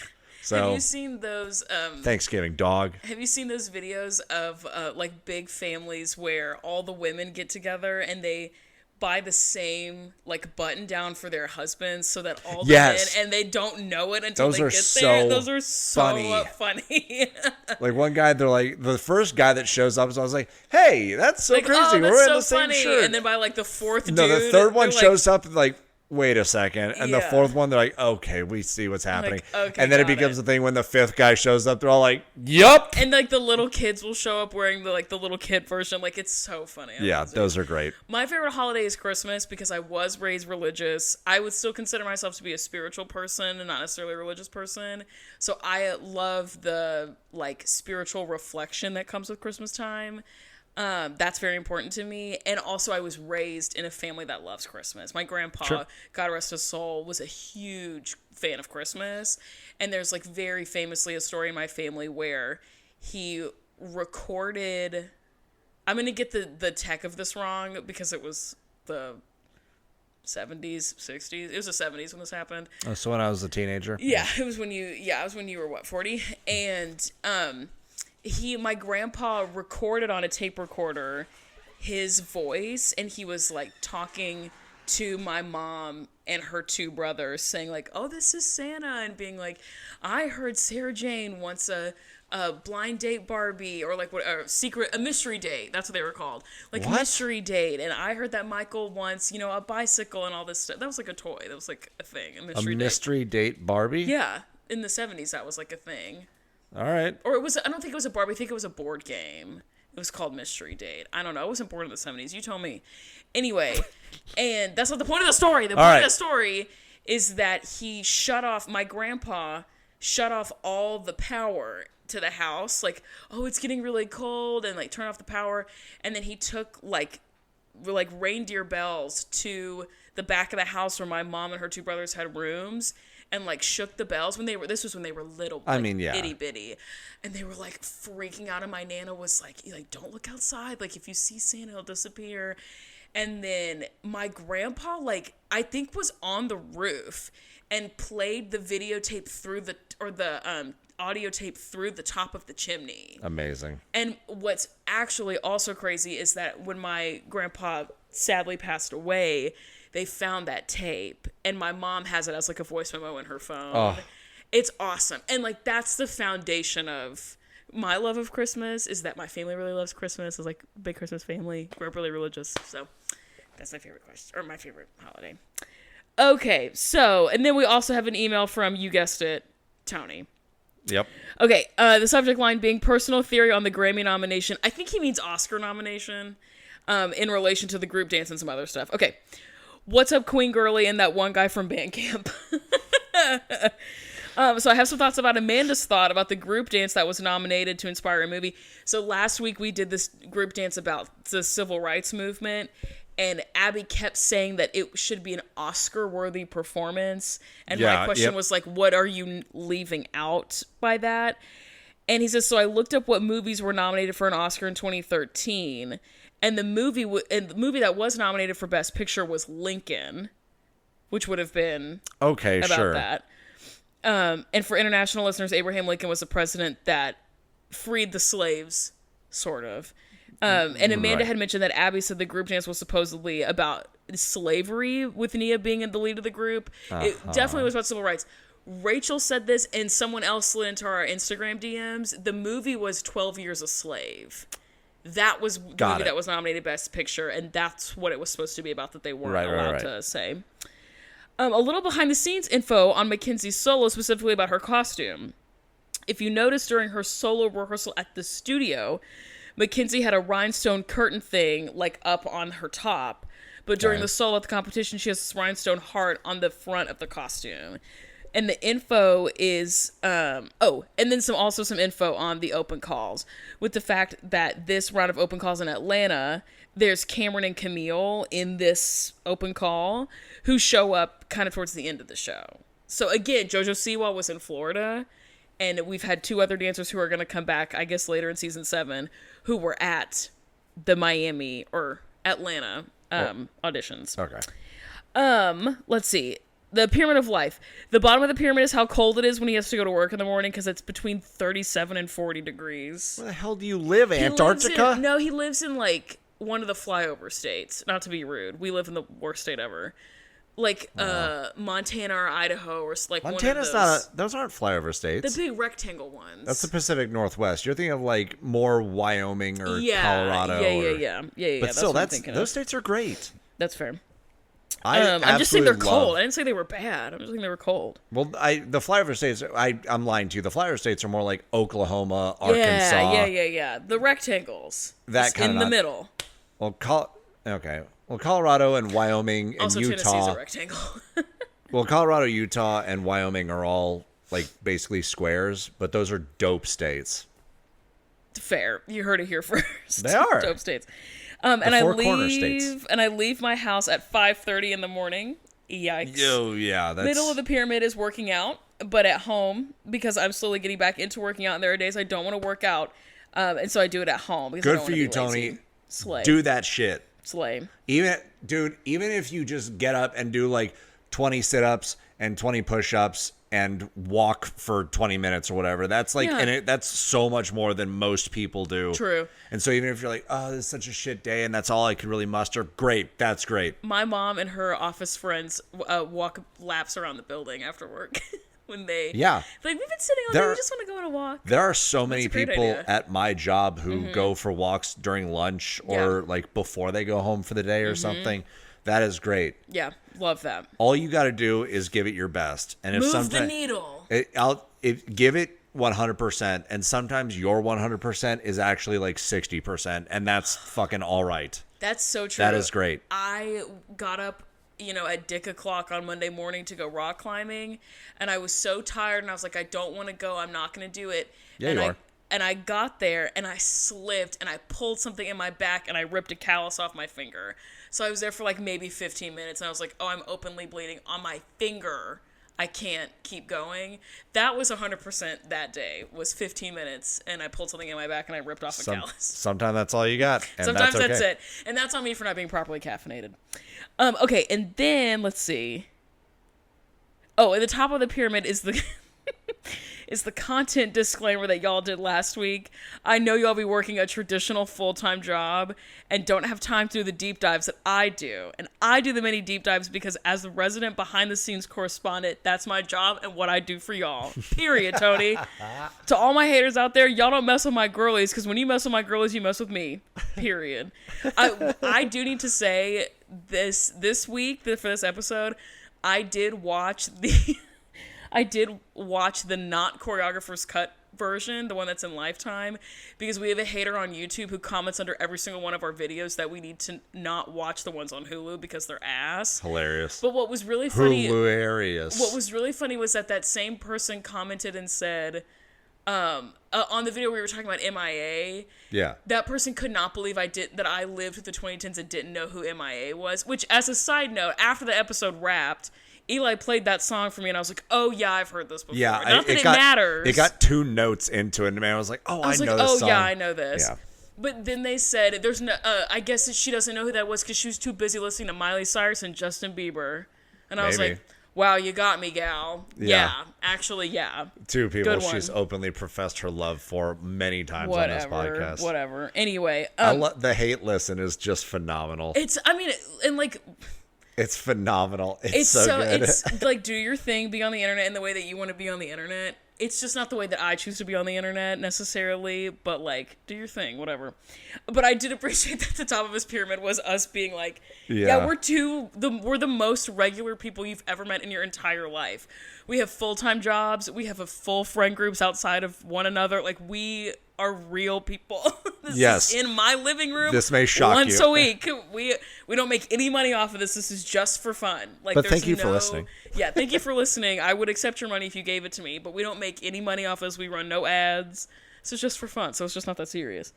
So, have you seen those Thanksgiving dog? Have you seen those videos of like big families where all the women get together and they buy the same like button down for their husbands so that all the Yes. men, and they don't know it until Those they are get so there. Those are so funny. funny. Like one guy, they're like, the first guy that shows up, so I was like, hey, that's so like, crazy. oh, that's We're so in the same funny. shirt. And then by like the fourth dude, no, the third one they're shows up like, wait a second. And the Yeah. fourth one, they're like, okay, we see what's happening. okay, and then it got becomes it. a thing when the fifth guy shows up, they're all like, yup. And like the little kids will show up wearing the little kid version. Like it's so funny. Yeah, those are great. My favorite holiday is Christmas because I was raised religious. I would still consider myself to be a spiritual person and not necessarily a religious person. So I love the like spiritual reflection that comes with Christmas time. That's very important to me. And also I was raised in a family that loves Christmas. My grandpa, Sure. God rest his soul, was a huge fan of Christmas. And there's like very famously a story in my family where he recorded, I'm going to get the tech of this wrong because it was the 70s, 60s. It was the 70s when this happened. Oh, so when I was a teenager? Yeah, it was when you were what, 40? And my grandpa recorded on a tape recorder his voice, and he was like talking to my mom and her two brothers saying like, oh, this is Santa, and being like, I heard Sarah Jane wants a blind date Barbie, or like what, a mystery date. That's what they were called. Like What? mystery date. And I heard that Michael wants, a bicycle and all this stuff. That was like a toy. That was like a thing. A mystery date. Mystery date Barbie? Yeah. In the 70s, that was like a thing. All right. Or it was, I don't think it was a Barbie. I think it was a board game. It was called Mystery Date. I don't know. I wasn't born in the 70s. You told me. Anyway, and that's not the point of the story. The point of the story is that my grandpa shut off all the power to the house. Like, oh, it's getting really cold, and like turn off the power. And then he took like reindeer bells to the back of the house where my mom and her two brothers had rooms, and like shook the bells this was when they were little, like, itty bitty, and they were like freaking out, and my nana was like don't look outside, like if you see Santa he'll disappear. And then my grandpa, like, I think was on the roof and played the videotape through the audio tape through the top of the chimney. Amazing. And what's actually also crazy is that when my grandpa sadly passed away, they found that tape, and my mom has it as like a voice memo in her phone. Oh. It's awesome. And like that's the foundation of my love of Christmas, is that my family really loves Christmas. It's like a big Christmas family. We're really religious. So that's my favorite question, or my favorite holiday. Okay, so, and then we also have an email from, you guessed it, Tony. Yep. Okay, the subject line being personal theory on the Grammy nomination. I think he means Oscar nomination, in relation to the group dance and some other stuff. Okay. What's up, Queen Girly and that one guy from band camp? So I have some thoughts about Amanda's thought about the group dance that was nominated to inspire a movie. So last week we did this group dance about the civil rights movement, and Abby kept saying that it should be an Oscar-worthy performance. And my question was like, what are you leaving out by that? And he says, so I looked up what movies were nominated for an Oscar in 2013. And the movie that was nominated for Best Picture was Lincoln, which would have been about that. And for international listeners, Abraham Lincoln was the president that freed the slaves, sort of. And Amanda had mentioned that Abby said the group dance was supposedly about slavery, with Nia being in the lead of the group. It definitely was about civil rights. Rachel said this, and someone else slid into our Instagram DMs. The movie was 12 Years a Slave. That was the movie that was nominated Best Picture, and that's what it was supposed to be about, that they weren't allowed to say. A little behind-the-scenes info on Mackenzie's solo, specifically about her costume. If you notice, during her solo rehearsal at the studio, Mackenzie had a rhinestone curtain thing, like, up on her top. But during the solo at the competition, she has this rhinestone heart on the front of the costume. And the info is, and then some info on the open calls, with the fact that this round of open calls in Atlanta, there's Cameron and Camille in this open call, who show up kind of towards the end of the show. So again, JoJo Siwa was in Florida, and we've had two other dancers who are going to come back, I guess, later in season 7, who were at the Miami or Atlanta auditions. Okay. Let's see. The Pyramid of Life. The bottom of the pyramid is how cold it is when he has to go to work in the morning, because it's between 37 and 40 degrees. Where the hell do you live, Antarctica? He lives in, like, one of the flyover states. Not to be rude, we live in the worst state ever. Like Montana or Idaho or like Montana's one of those. those aren't flyover states. The big rectangle ones. That's the Pacific Northwest. You're thinking of like more Wyoming or Colorado. Yeah. But still, those states are great. That's fair. I'm just saying they're cold. I didn't say they were bad. I'm just saying they were cold. Well, the flyover states, I'm lying to you. The flyover states are more like Oklahoma, Arkansas. Yeah. The rectangles. That kind in the middle. Well, Colorado and Wyoming and also, Utah. Tennessee's a rectangle. Well, Colorado, Utah, and Wyoming are all like basically squares, but those are dope states. Fair. You heard it here first. They are dope states. And I leave my house at 5:30 in the morning. Yikes. Oh yeah, that's middle of the pyramid is working out, but at home because I'm slowly getting back into working out. And there are days I don't want to work out, and so I do it at home. Because good for you, Tony. Slay. Do that shit. Slay. Even if you just get up and do like 20 sit-ups and 20 push-ups and walk for 20 minutes or whatever, that's like, and that's so much more than most people do. True. And so even if you're like, oh, this is such a shit day and that's all I could really muster, great. That's great. My mom and her office friends walk laps around the building after work. When they like, we've been sitting all day, we just want to go on a walk. There are so many people at my job who go for walks during lunch or like before they go home for the day or something. That is great. Yeah, love that. All you got to do is give it your best, and if move the needle. Give it 100%, and sometimes your 100% is actually like 60%, and that's fucking all right. That's so true. That is great. I got up at dick o'clock on Monday morning to go rock climbing, and I was so tired, and I was like, I don't want to go. I'm not going to do it. Yeah, you are. And I got there, and I slipped, and I pulled something in my back, and I ripped a callus off my finger. So I was there for like maybe 15 minutes, and I was like, oh, I'm openly bleeding on my finger. I can't keep going. That was 100% that day, was 15 minutes, and I pulled something in my back, and I ripped off a callus. Sometimes that's all you got. And sometimes that's okay. it. And that's on me for not being properly caffeinated. Okay, and then, let's see. Oh, at the top of the pyramid is the... is the content disclaimer that y'all did last week. I know y'all be working a traditional full-time job and don't have time to do the deep dives that I do. And I do the many deep dives because as the resident behind-the-scenes correspondent, that's my job and what I do for y'all. Period, Tony. To all my haters out there, y'all don't mess with my girlies because when you mess with my girlies, you mess with me. Period. I do need to say this week, for this episode, I did watch the not choreographer's cut version, the one that's in Lifetime, because we have a hater on YouTube who comments under every single one of our videos that we need to not watch the ones on Hulu because they're ass. Hilarious. But what was really funny... Hilarious. What was really funny was that same person commented and said... on the video we were talking about MIA, that person could not believe that I lived with the 2010s and didn't know who MIA was, which, as a side note, after the episode wrapped, Eli played that song for me, and I was like, oh, yeah, I've heard this before. Yeah, Not that it matters. It got 2 notes into it, and I was like, I know this song. Yeah, I know this. Yeah. But then they said, there's no, I guess she doesn't know who that was because she was too busy listening to Miley Cyrus and Justin Bieber. And I was like, wow, you got me, gal. Yeah. Actually, yeah. 2 people she's openly professed her love for many times on this podcast. Whatever. Anyway. The hate listen is just phenomenal. It's phenomenal. It's so good. It's like, do your thing, be on the internet in the way that you want to be on the internet. It's just not the way that I choose to be on the internet necessarily, but like, do your thing, whatever. But I did appreciate that the top of his pyramid was us being like, we're the most regular people you've ever met in your entire life. We have full-time jobs. We have a full friend groups outside of one another. Like, we are real people. This is in my living room. This may shock once a week. We don't make any money off of this. This is just for fun. Like, but thank you for listening. Yeah, thank you for listening. I would accept your money if you gave it to me, but we don't make any money off this. We run no ads. So it's just for fun. So it's just not that serious.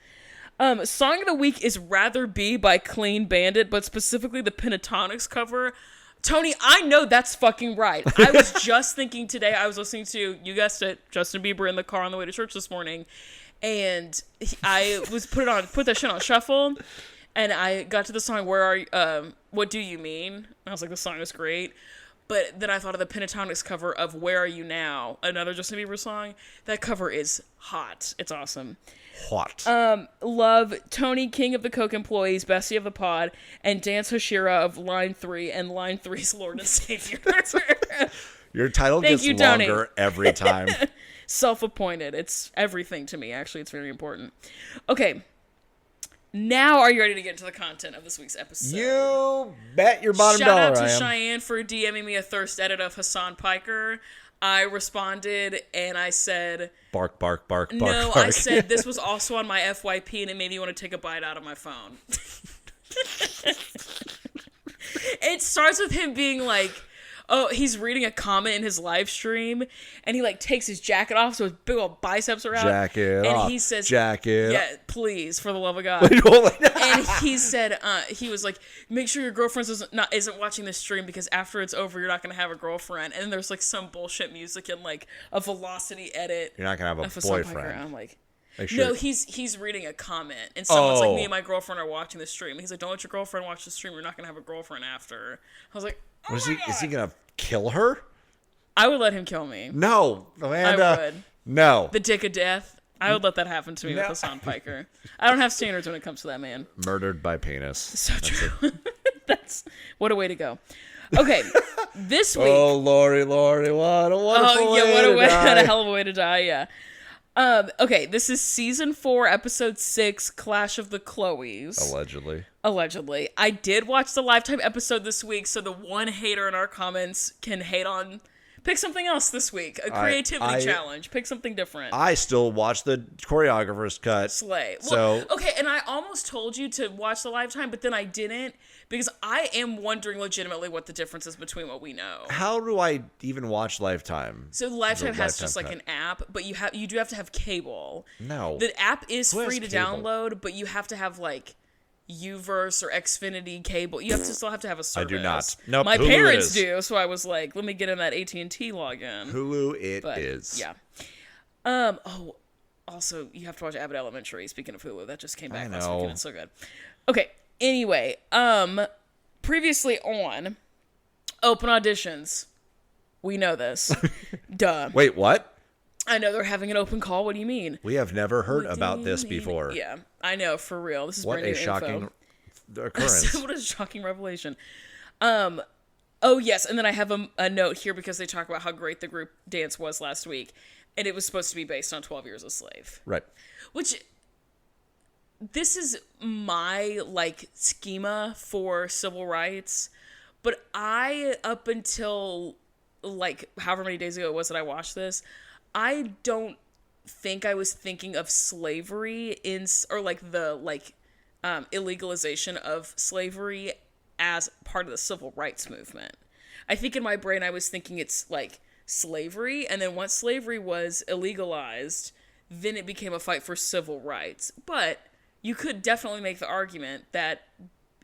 Song of the week is Rather Be by Clean Bandit, but specifically the Pentatonics cover. Tony, I know that's fucking right. I was just thinking today, I was listening to, you guessed it, Justin Bieber in the car on the way to church this morning, and I was put that shit on shuffle, and I got to the song, What Do You Mean? And I was like, this song is great. But then I thought of the Pentatonics cover of Where Are You Now, another Justin Bieber song. That cover is hot. It's awesome. What? Love Tony, King of the Coke Employees, Bestie of the Pod, and Dance Hashira of Line 3 and Line 3's Lord and Savior. Your title Thank gets you, Tony. longer every time. Self-appointed. It's everything to me, actually. It's very important. Okay. Now are you ready to get into the content of this week's episode? You bet your bottom dollar I am. Shout out to Cheyenne for DMing me a thirst edit of Hassan Piker. I responded and I said... Bark, bark, bark, bark, No, bark. I said this was also on my FYP and it made me want to take a bite out of my phone. It starts with him being like... Oh, he's reading a comment in his live stream, and he, like, takes his jacket off so his big old biceps are out. Jacket and off. he says... Jacket Yeah, please, for the love of God. And he said, he was like, make sure your girlfriend isn't watching this stream, because after it's over, you're not going to have a girlfriend. And there's, like, some bullshit music and, like, a velocity edit. You're not going to have a boyfriend. I'm like... Sure. No, he's reading a comment, and someone's like, me and my girlfriend are watching the stream. He's like, don't let your girlfriend watch the stream. You're not going to have a girlfriend after. I was like, oh my God. Is he going to kill her? I would let him kill me. No, Amanda. I would. No. The dick of death. I would let that happen to me with Hassan Piker. I don't have standards when it comes to that man. Murdered by penis. So true. That's what a way to go. Okay, this week. Oh, Lori, what a wonderful way to die. What a hell of a way to die, yeah. Okay, this is season 4, episode 6, Clash of the Chloes. Allegedly. I did watch the Lifetime episode this week, so the one hater in our comments can hate on... Pick something else this week. A creativity challenge. Pick something different. I still watch the choreographer's cut. Slay. So okay, and I almost told you to watch the Lifetime, but then I didn't, because I am wondering legitimately what the difference is between what we know. How do I even watch Lifetime? So Lifetime has just like an app, but you do have to have cable. No. The app is free to cable? download, but you have to have like Uverse or Xfinity cable. You still have to have a service. I do not. Nope. My Hulu parents do, so I was like, let me get in that AT&T login. Hulu it is. Yeah. Also, you have to watch Abbott Elementary. Speaking of Hulu, that just came back last week and it's so good. Okay. Anyway, previously on open auditions. We know this. Duh. Wait, what? I know they're having an open call. What do you mean? We have never heard about this before. Yeah, I know, for real. This is what brand new a shocking info. occurrence. What a shocking revelation. Oh, yes, and then I have a note here because they talk about how great the group dance was last week, and it was supposed to be based on 12 Years a Slave. Right. Which, this is my, like, schema for civil rights, but up until, like, however many days ago it was that I watched this, I don't think I was thinking of slavery illegalization of slavery as part of the civil rights movement. I think in my brain I was thinking it's like slavery, and then once slavery was illegalized, then it became a fight for civil rights. But you could definitely make the argument that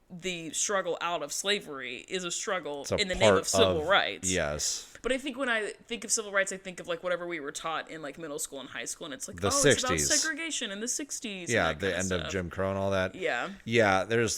the struggle out of slavery is a struggle in the name of civil rights. Yes. But I think when I think of civil rights, I think of like whatever we were taught in like middle school and high school, and it's like, it's about segregation in the 60s. Yeah, the end of Jim Crow and all that. Yeah. Yeah, there's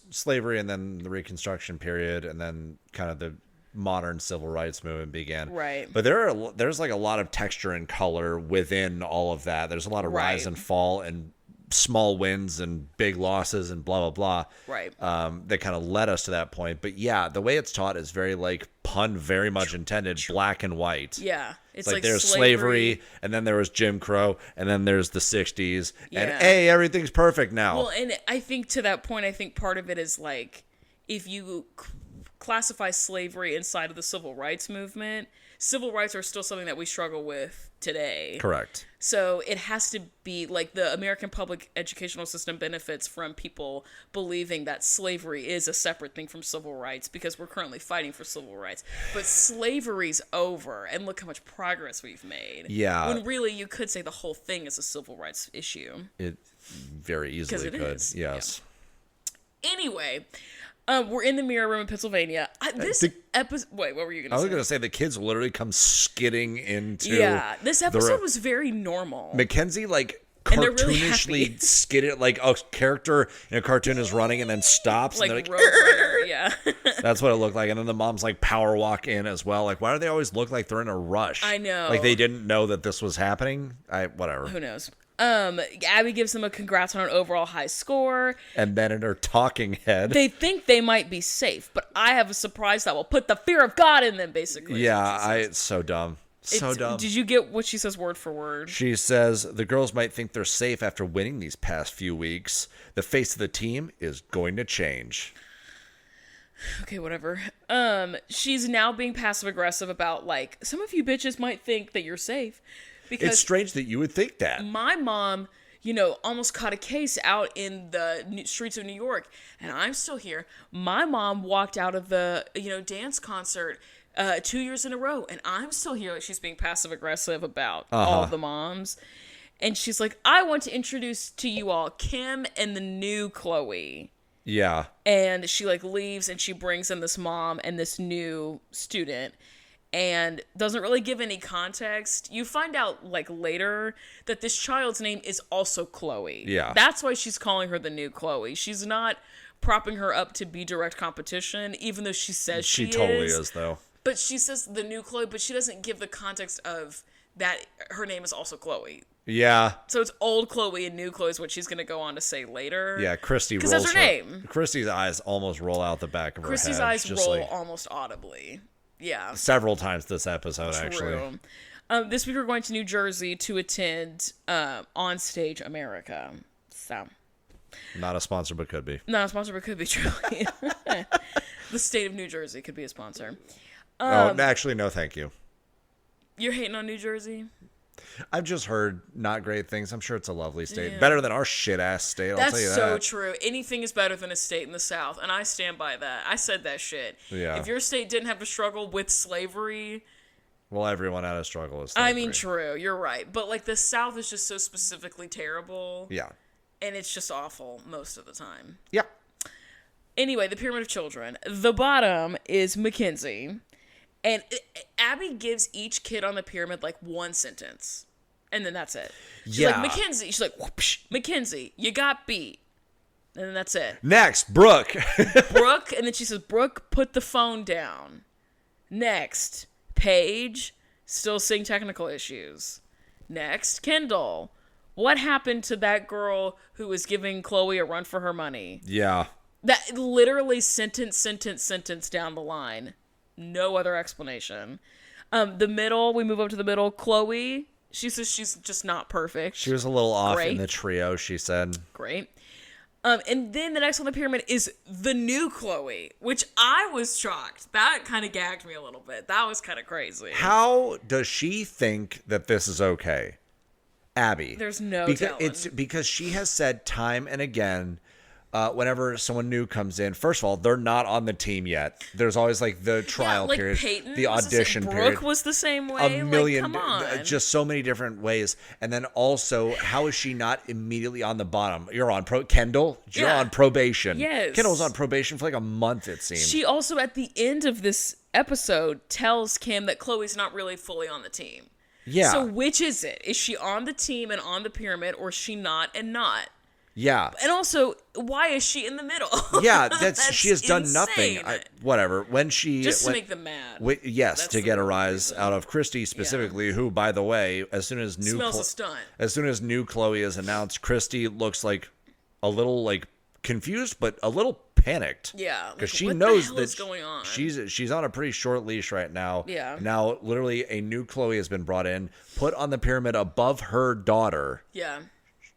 slavery and then the Reconstruction period and then kind of the modern civil rights movement began. Right. But there's like a lot of texture and color within all of that. There's a lot of rise and fall and small wins and big losses and blah, blah, blah. Right. That kind of led us to that point. But yeah, the way it's taught is very like pun, very much intended, black and white. Yeah. It's like there's slavery, and then there was Jim Crow, and then there's the 60s. Yeah. And hey, everything's perfect now. Well, and I think to that point, I think part of it is like, if you classify slavery inside of the civil rights movement, civil rights are still something that we struggle with today. Correct. So it has to be like the American public educational system benefits from people believing that slavery is a separate thing from civil rights because we're currently fighting for civil rights. But slavery's over, and look how much progress we've made. Yeah. When really you could say the whole thing is a civil rights issue. It very easily it could. is. Yes. Yeah. Anyway, we're in the mirror room in Pennsylvania. This episode... Wait, what were you going to say? I was going to say the kids literally come skidding into... Yeah, this episode was very normal. Mackenzie, like, And they're really cartoonishly happy. skidded, like a character in a cartoon is running and then stops. Like and they're Roadrunner, yeah. That's what it looked like. And then the moms like power walk in as well. Like, why do they always look like they're in a rush? I know. Like they didn't know that this was happening. Whatever. Who knows? Abby gives them a congrats on an overall high score. And then in her talking head, They think they might be safe, but I have a surprise that will put the fear of God in them, basically. yeah, it's so dumb. So dumb. Did you get what she says word for word? She says the girls might think they're safe after winning these past few weeks. The face of the team is going to change. Okay, whatever. She's now being passive aggressive about, like, some of you bitches might think that you're safe. Because It's strange that you would think that. my mom, almost caught a case out in the streets of New York, and I'm still here. My mom walked out of the, dance concert 2 years in a row, and I'm still here. Like, she's being passive aggressive about all the moms. And she's like, I want to introduce to you all Kim and the new Chloe. Yeah. And she like leaves and she brings in this mom and this new student and doesn't really give any context. You find out like later that this child's name is also Chloe. Yeah. That's why she's calling her the new Chloe. She's not propping her up to be direct competition, even though she says she totally is though. But she says the new Chloe, but she doesn't give the context of that her name is also Chloe. Yeah. So it's old Chloe and new Chloe is what she's going to go on to say later. Yeah, Christy rolls. Because that's her name. Christy's eyes almost roll out the back of her head. Christy's eyes just roll like almost audibly. Yeah. several times this episode, True. actually. This week we're going to New Jersey to attend On Stage America. So. Not a sponsor, but could be. Not a sponsor, but could be truly. The state of New Jersey could be a sponsor. Oh, actually, no, thank you. You're hating on New Jersey? I've just heard not great things. I'm sure it's a lovely state. Damn. Better than our shit-ass state, I'll tell you That's that. so true. Anything is better than a state in the South, and I stand by that. I said that shit. Yeah. If your state didn't have to struggle with slavery... Well, everyone had a struggle with I slavery. mean, true. You're right. But, like, the South is just so specifically terrible. Yeah. And it's just awful most of the time. Yeah. Anyway, the Pyramid of Children. The bottom is Mackenzie. And Abby gives each kid on the pyramid, like, one sentence. And then that's it. She's like, Mackenzie. She's like, whoopsh, Mackenzie, you got beat. And then that's it. Next, Brooke. Brooke. And then she says, Brooke, put the phone down. Next, Paige, still seeing technical issues. Next, Kendall. What happened to that girl who was giving Chloe a run for her money? Yeah. That literally sentence down the line. No other explanation. The middle, we move up to the middle. Chloe, she says she's just not perfect. She was a little off Great. in the trio, she said. Great. And then the next on the pyramid is the new Chloe, which I was shocked. That kind of gagged me a little bit. That was kind of crazy. How does she think that this is okay? Abby. There's no because telling. it's because she has said time and again, whenever someone new comes in, first of all, they're not on the team yet. There's always like the trial like period, Peyton the was audition Brooke period. was the same way. A million, like, come on. just so many different ways. And then also, how is she not immediately on the bottom? You're on Kendall. You're Yeah. on probation. Yes. Kendall was on probation for like a month. It seemed. She also, at the end of this episode, tells Kim that Chloe's not really fully on the team. Yeah. So which is it? Is she on the team and on the pyramid, or is she not and not? Yeah. And also, why is she in the middle? Yeah, she has done nothing. insane. Whatever. When she Just to make them mad. Yes, That's to the get a real rise reason. out of Christy specifically, who, by the way, as soon as Smells a stunt. as soon as new Chloe is announced, Christy looks like a little like confused, but a little panicked. Yeah, because like, she what knows the hell that is going on? she's on a pretty short leash right now. Yeah. Now, literally, a new Chloe has been brought in, put on the pyramid above her daughter. Yeah.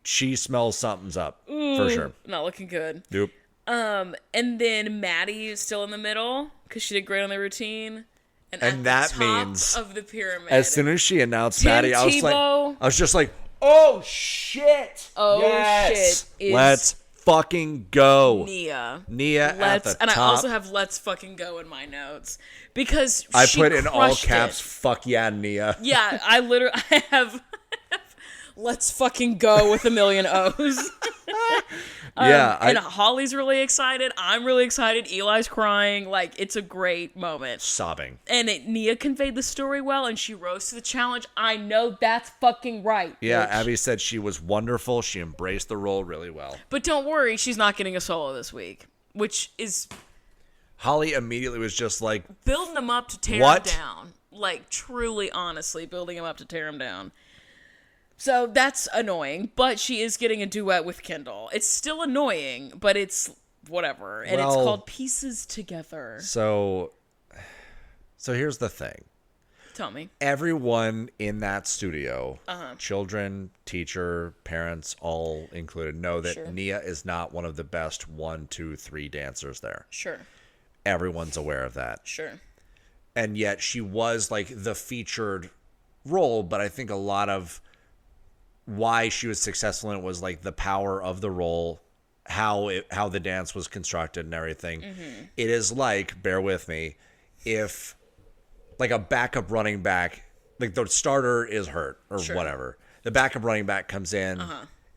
She smells something's up for sure. Not looking good. Nope. And then Maddie is still in the middle because she did great on the routine. And at that the top means of the pyramid. As soon as she announced Tim Maddie, I Tebow. was just like, oh shit! Oh, yes! shit is Let's fucking go, Nia. Nia at the And top. I also have "Let's fucking go" in my notes because I she put in all crushed caps. it. Fuck yeah, Nia. Yeah, I have "Let's fucking go" with a million O's. And Holly's really excited. I'm really excited. Eli's crying. Like, it's a great moment. Sobbing. And Nia conveyed the story well, and she rose to the challenge. I know that's fucking right. Yeah, bitch. Abby said she was wonderful. She embraced the role really well. But don't worry, she's not getting a solo this week, which is... Holly immediately was just like... building him up to tear what? him down. Like, truly, honestly, building him up to tear him down. So that's annoying, but she is getting a duet with Kendall. It's still annoying, but it's whatever. And it's called Pieces Together. So here's the thing. Tell me. Everyone in that studio, children, teacher, parents, all included, know that Nia is not one of the best 1, 2, 3 dancers there. Sure. Everyone's aware of that. Sure. And yet she was like the featured role, but I think a lot of why she was successful in it was like the power of the role, how the dance was constructed and everything. Mm-hmm. It is like, bear with me, if like a backup running back, like the starter is hurt or whatever, the backup running back comes in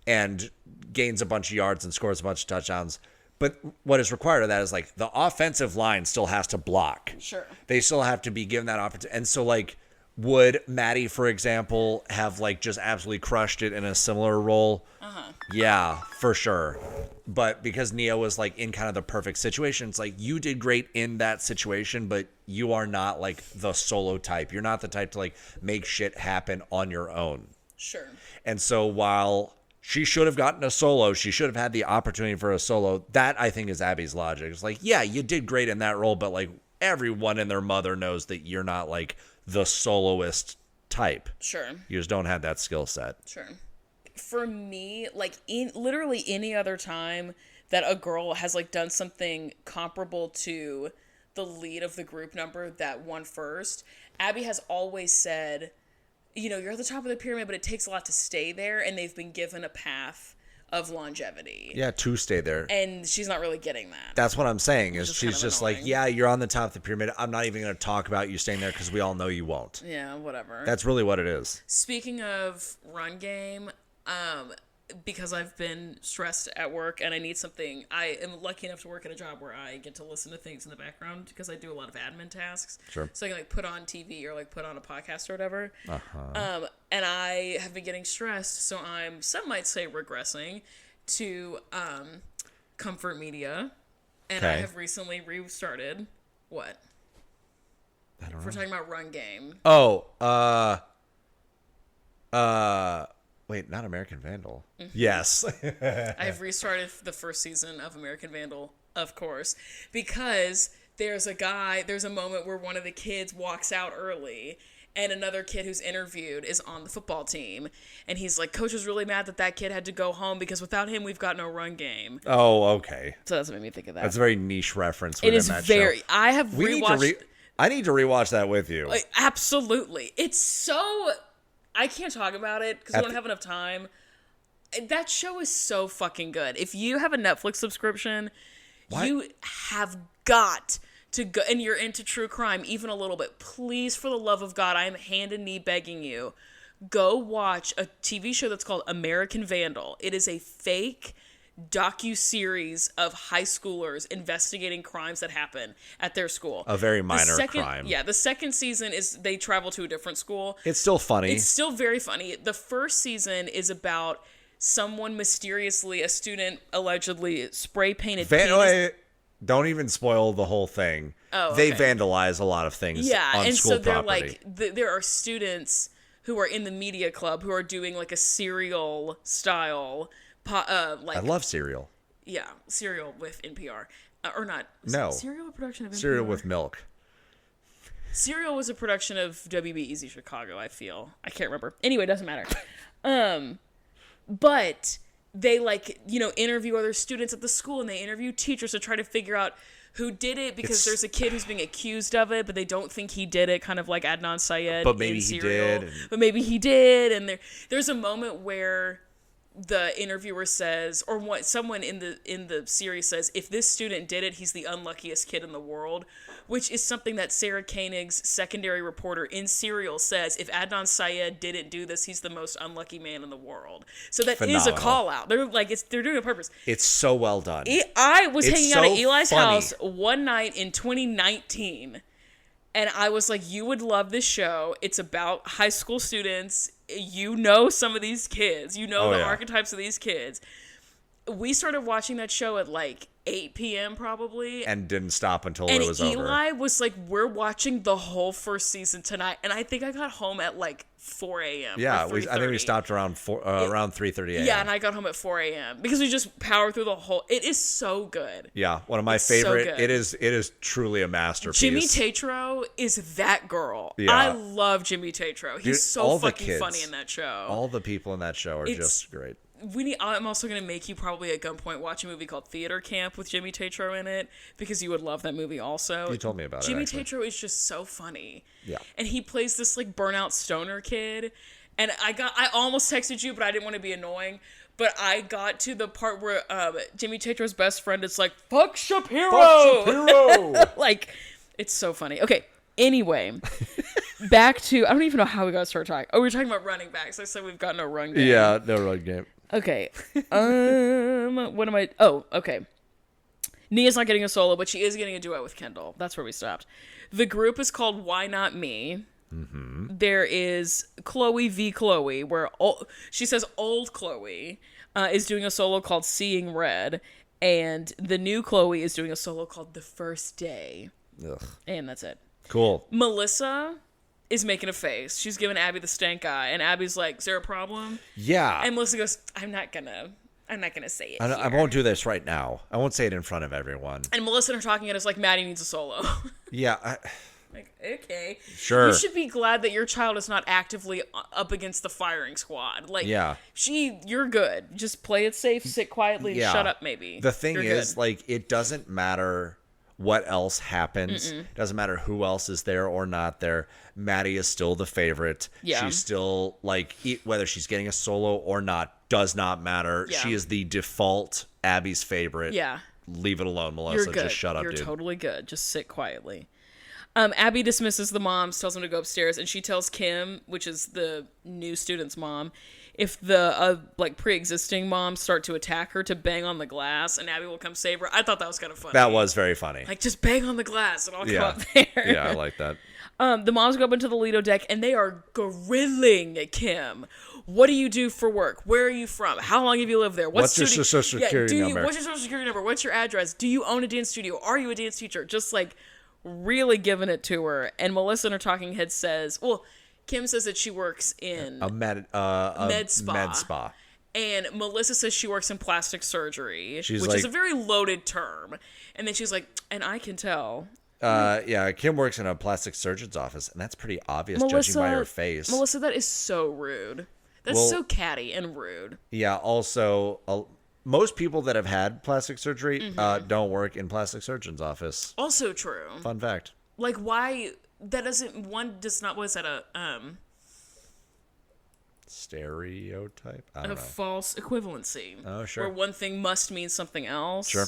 and gains a bunch of yards and scores a bunch of touchdowns. But what is required of that is like the offensive line still has to block. Sure. They still have to be given that offense. And so like, would Maddie, for example, have like just absolutely crushed it in a similar role? Yeah, for sure. But because Nia was like in kind of the perfect situation, it's like you did great in that situation, but you are not like the solo type. You're not the type to like make shit happen on your own. Sure. And so while she should have gotten a solo, she should have had the opportunity for a solo. That I think is Abby's logic. It's like, yeah, you did great in that role, but like everyone and their mother knows that you're not like the soloist type. Sure. You just don't have that skill set. Sure. For me, like in literally any other time that a girl has like done something comparable to the lead of the group number that won first, Abby has always said, you know, you're at the top of the pyramid, but it takes a lot to stay there, and they've been given a path of longevity. Yeah, to stay there. And she's not really getting that. That's what I'm saying, is she's kind of just annoying. like, yeah, you're on the top of the pyramid. I'm not even going to talk about you staying there because we all know you won't. Yeah, whatever. That's really what it is. Speaking of run game, because I've been stressed at work and I need something, I am lucky enough to work at a job where I get to listen to things in the background because I do a lot of admin tasks. Sure. So I can like put on TV or like put on a podcast or whatever. And I have been getting stressed, so I'm, some might say, regressing to Comfort Media. And I have recently restarted. What? I don't know. We're talking about run game. Oh, wait, not American Vandal. Mm-hmm. Yes. I have restarted the first season of American Vandal, of course, because there's a moment where one of the kids walks out early and another kid who's interviewed is on the football team. And he's like, Coach was really mad that kid had to go home because without him, we've got no run game. Oh, okay. So that's what made me think of that. That's a very niche reference it is that very, show. I have rewatched. I need to rewatch that with you. Like, absolutely. It's so... I can't talk about it because we don't have enough time. That show is so fucking good. If you have a Netflix subscription, you have got to go, and you're into true crime even a little bit. Please, for the love of God, I am hand and knee begging you, go watch a TV show that's called American Vandal. It is a fake docu-series of high schoolers investigating crimes that happen at their school. A very minor crime. Yeah, the second season is they travel to a different school. It's still funny. It's still very funny. The first season is about someone mysteriously, a student allegedly spray painted penis. Don't even spoil the whole thing. Oh, okay. They vandalize a lot of things on and school so they're property. like, there are students who are in the media club who are doing like a serial style I love Serial. Yeah, Serial with NPR. Or not. No. Serial a production of NPR? Serial with Milk. Serial was a production of WB Easy Chicago, I feel. I can't remember. Anyway, it doesn't matter. But they interview other students at the school and they interview teachers to try to figure out who did it because there's a kid who's being accused of it, but they don't think he did it, kind of like Adnan Syed but maybe in he Serial. did. But maybe he did. And there's a moment where the interviewer says, or what someone in the series says, if this student did it, he's the unluckiest kid in the world, which is something that Sarah Koenig's secondary reporter in Serial says. If Adnan Syed didn't do this, he's the most unlucky man in the world. So that is a call out. They're like, they're doing it on purpose. It's so well done. I was hanging out at Eli's house one night in 2019. And I was like, you would love this show. It's about high school students. You know some of these kids. You know the archetypes of these kids. We started watching that show at like 8 p.m. probably. And didn't stop until it was over. And Eli was like, we're watching the whole first season tonight. And I think I got home at like 4 a.m. Yeah, I think we stopped around 3:30 a.m. Yeah, and I got home at 4 a.m. because we just powered through the whole. It is so good. Yeah, one of my favorite. So it is truly a masterpiece. Jimmy Tatro is that girl. Yeah. I love Jimmy Tatro. He's so fucking funny in that show. All the people in that show are just great. I'm also going to make you probably at gunpoint watch a movie called Theater Camp with Jimmy Tatro in it because you would love that movie also. You told me about Jimmy it. Jimmy Tatro is just so funny. Yeah. And he plays this like burnout stoner kid. And I almost texted you, but I didn't want to be annoying. But I got to the part where Jimmy Tatro's best friend is like, fuck Shapiro! Fuck Shapiro! Like, it's so funny. Okay, anyway. Back to, I don't even know how we got started talking. Oh, we were talking about running backs. I said we've got no run game. Yeah, no run game. Okay. What am I? Oh, okay. Nia's not getting a solo, but she is getting a duet with Kendall. That's where we stopped. The group is called Why Not Me. Mm-hmm. There is Chloe v. Chloe, where she says old Chloe is doing a solo called Seeing Red, and the new Chloe is doing a solo called The First Day. Ugh. And that's it. Cool. Melissa is making a face. She's giving Abby the stank eye, and Abby's like, "Is there a problem?" Yeah. And Melissa goes, "I'm not gonna say it. I won't do this right now. I won't say it in front of everyone." And Melissa and her talking at us like Maddie needs a solo. Yeah. Like, okay. Sure. You should be glad that your child is not actively up against the firing squad. Like, yeah. You're good. Just play it safe, sit quietly, and shut up maybe. The thing is, good. like, it doesn't matter what else happens. It doesn't matter who else is there or not there. Maddie is still the favorite. Yeah. She's still, like, whether she's getting a solo or not does not matter. Yeah. She is the default Abby's favorite. Yeah. Leave it alone, Melissa. You're good. Just shut up, You're dude. You're totally good. Just sit quietly. Abby dismisses the moms, tells them to go upstairs, and she tells Kim, which is the new student's mom, if the pre-existing moms start to attack her, to bang on the glass, and Abby will come save her. I thought that was kind of funny. That was very funny. Like, just bang on the glass, and I'll come up there. Yeah, I like that. The moms go up into the Lido deck, and they are grilling Kim. What do you do for work? Where are you from? How long have you lived there? What's your social security number? What's your social security number? What's your address? Do you own a dance studio? Are you a dance teacher? Just like really giving it to her. And Melissa in her talking head says, well, Kim says that she works in a med spa. And Melissa says she works in plastic surgery, which like, is a very loaded term. And then she's like, and I can tell. Yeah, Kim works in a plastic surgeon's office, and that's pretty obvious judging by her face. Melissa, that is so rude. That's so catty and rude. Yeah, also, most people that have had plastic surgery don't work in plastic surgeon's office. Also true. Fun fact. Like, why? That doesn't. One does not. Was that a stereotype? I don't know. False equivalency. Oh, sure. Where one thing must mean something else. Sure.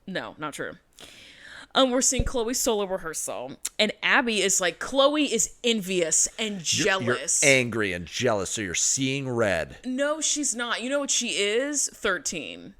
No, not true. We're seeing Chloe's solo rehearsal, and Abby is like, Chloe is envious and jealous. You're angry and jealous, so you're seeing red. No, she's not. You know what she is? 13.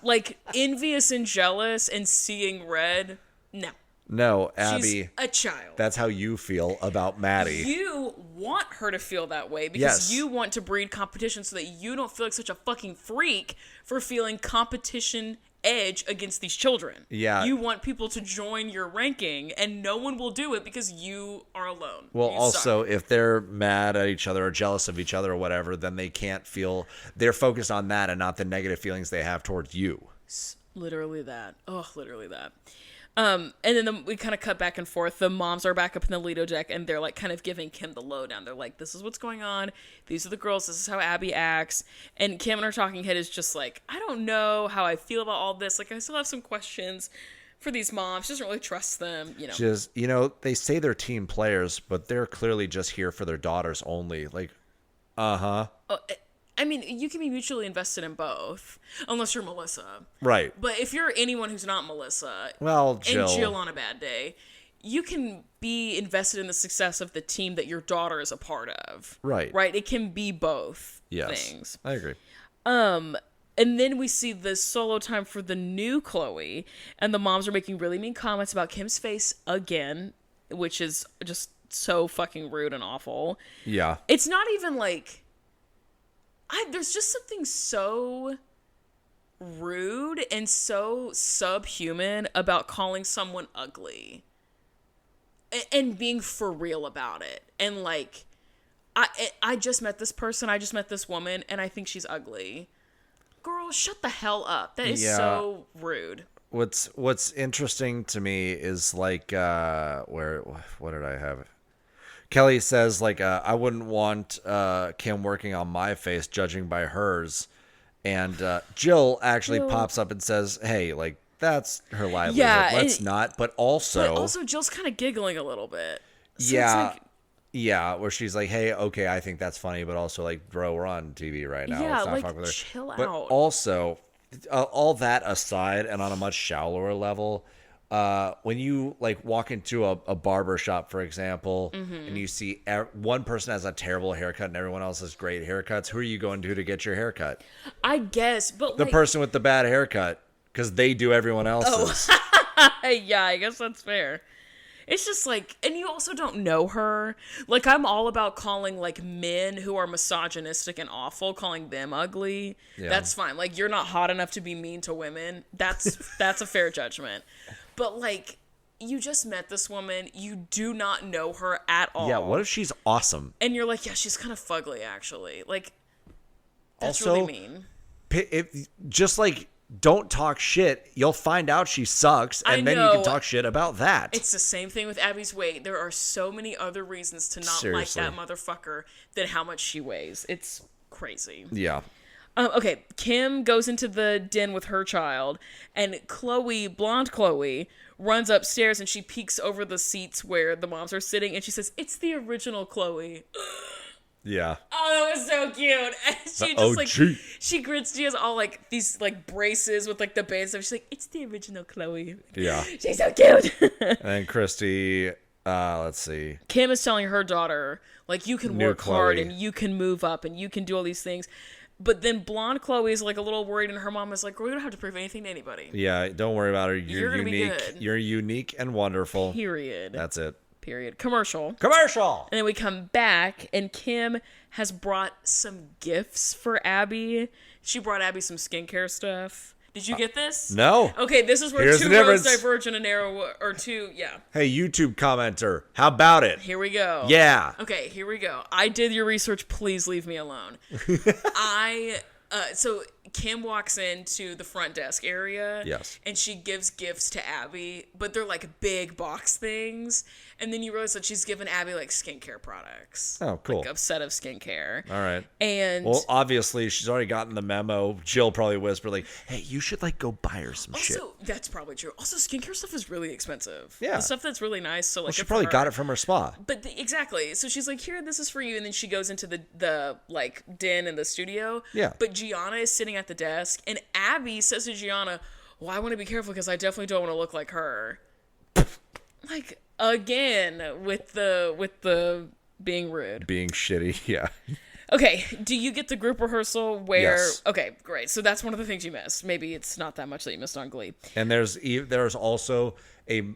Like, envious and jealous and seeing red? No. No, Abby. She's a child. That's how you feel about Maddie. You want her to feel that way because you want to breed competition so that you don't feel like such a fucking freak for feeling competition edge against these children. Yeah. You want people to join your ranking, and no one will do it because you are alone. Well, you also, suck. if they're mad at each other or jealous of each other or whatever, then they can't feel... They're focused on that and not the negative feelings they have towards you. Literally that. Oh, literally that. And then we kind of cut back and forth. The moms are back up in the Lido deck, and they're like kind of giving Kim the lowdown. They're like, this is what's going on. These are the girls. This is how Abby acts. And Kim in her talking head is just like, I don't know how I feel about all this. Like, I still have some questions for these moms. She doesn't really trust them, you know. Just, they say they're team players, but they're clearly just here for their daughters only. Like, Uh-huh. I mean, you can be mutually invested in both, unless you're Melissa. Right. But if you're anyone who's not Melissa, Well, Jill. and Jill on a bad day, you can be invested in the success of the team that your daughter is a part of. Right. Right? It can be both things. I agree. And then we see the solo time for the new Chloe, and the moms are making really mean comments about Kim's face again, which is just so fucking rude and awful. Yeah. It's not even like... there's just something so rude and so subhuman about calling someone ugly and being for real about it. And like, I just met this person, I just met this woman, and I think she's ugly. Girl, shut the hell up. That is so rude. What's interesting to me is like, what did I have? Kelly says, like, I wouldn't want Kim working on my face, judging by hers. And Jill actually pops up and says, hey, like, that's her livelihood. Yeah, Let's not. But also, Jill's kind of giggling a little bit. So yeah. it's like, yeah, where she's like, hey, okay, I think that's funny. But also, like, bro, we're on TV right now. yeah, Let's not like, fuck with her. chill But out. also, all that aside, and on a much shallower level, when you like walk into a barber shop, for example, and you see one person has a terrible haircut and everyone else has great haircuts, who are you going to get your haircut? I guess, but The like, person with the bad haircut, because they do everyone else's. yeah, I guess that's fair. It's just like, and you also don't know her. Like, I'm all about calling like men who are misogynistic and awful, calling them ugly. Yeah. That's fine. Like, you're not hot enough to be mean to women. That's a fair judgment. But like, you just met this woman, you do not know her at all. Yeah, what if she's awesome? And you're like, yeah, she's kind of fugly, actually. Like, that's Also, really mean. Just like, don't talk shit. You'll find out she sucks, and then you can talk shit about that. It's the same thing with Abby's weight. There are so many other reasons to not Seriously. like that motherfucker than how much she weighs. It's crazy. Yeah. Okay, Kim goes into the den with her child, and Chloe, blonde Chloe, runs upstairs and she peeks over the seats where the moms are sitting, and she says, "It's the original Chloe." Yeah. Oh, that was so cute. And she just like, she grits, she has all like these like braces with like the band stuff. She's like, "It's the original Chloe." Yeah. She's so cute. And then Christy, let's see. Kim is telling her daughter, like, you can New work hard Chloe. and you can move up and you can do all these things. But then blonde Chloe is like a little worried, and her mom is like, "We don't have to prove anything to anybody." Yeah, don't worry about her. You're gonna be unique. good. You're unique and wonderful. Period. That's it. Period. Commercial. Commercial. And then we come back, and Kim has brought some gifts for Abby. She brought Abby some skincare stuff. Did you get this? No. Okay, this is where Here's two the roads difference. diverge in a narrow, or two, yeah. Hey, YouTube commenter, how about it? Here we go. Yeah. Okay, here we go. I did your research. Please leave me alone. So Kim walks into the front desk area. Yes. And she gives gifts to Abby, but they're like big box things. And then you realize that she's given Abby like skincare products. Oh, cool. Like a set of skincare. All right. And Well, obviously, she's already gotten the memo. Jill probably whispered, like, hey, you should, like, go buy her some shit. also, that's probably true. Also, skincare stuff is really expensive. Yeah. The stuff that's really nice. So, like, Well, she good for probably her. got it from her spa. But exactly. So she's like, "Here, this is for you." And then she goes into the like den in the studio. Yeah. But Gianna is sitting at the desk, and Abby says to Gianna, "Well, I want to be careful because I definitely don't want to look like her." Like, again with the being rude. Being shitty, yeah. Okay, do you get the group rehearsal where? Yes. Okay, great. So that's one of the things you missed. Maybe it's not that much that you missed on Glee. And there's also a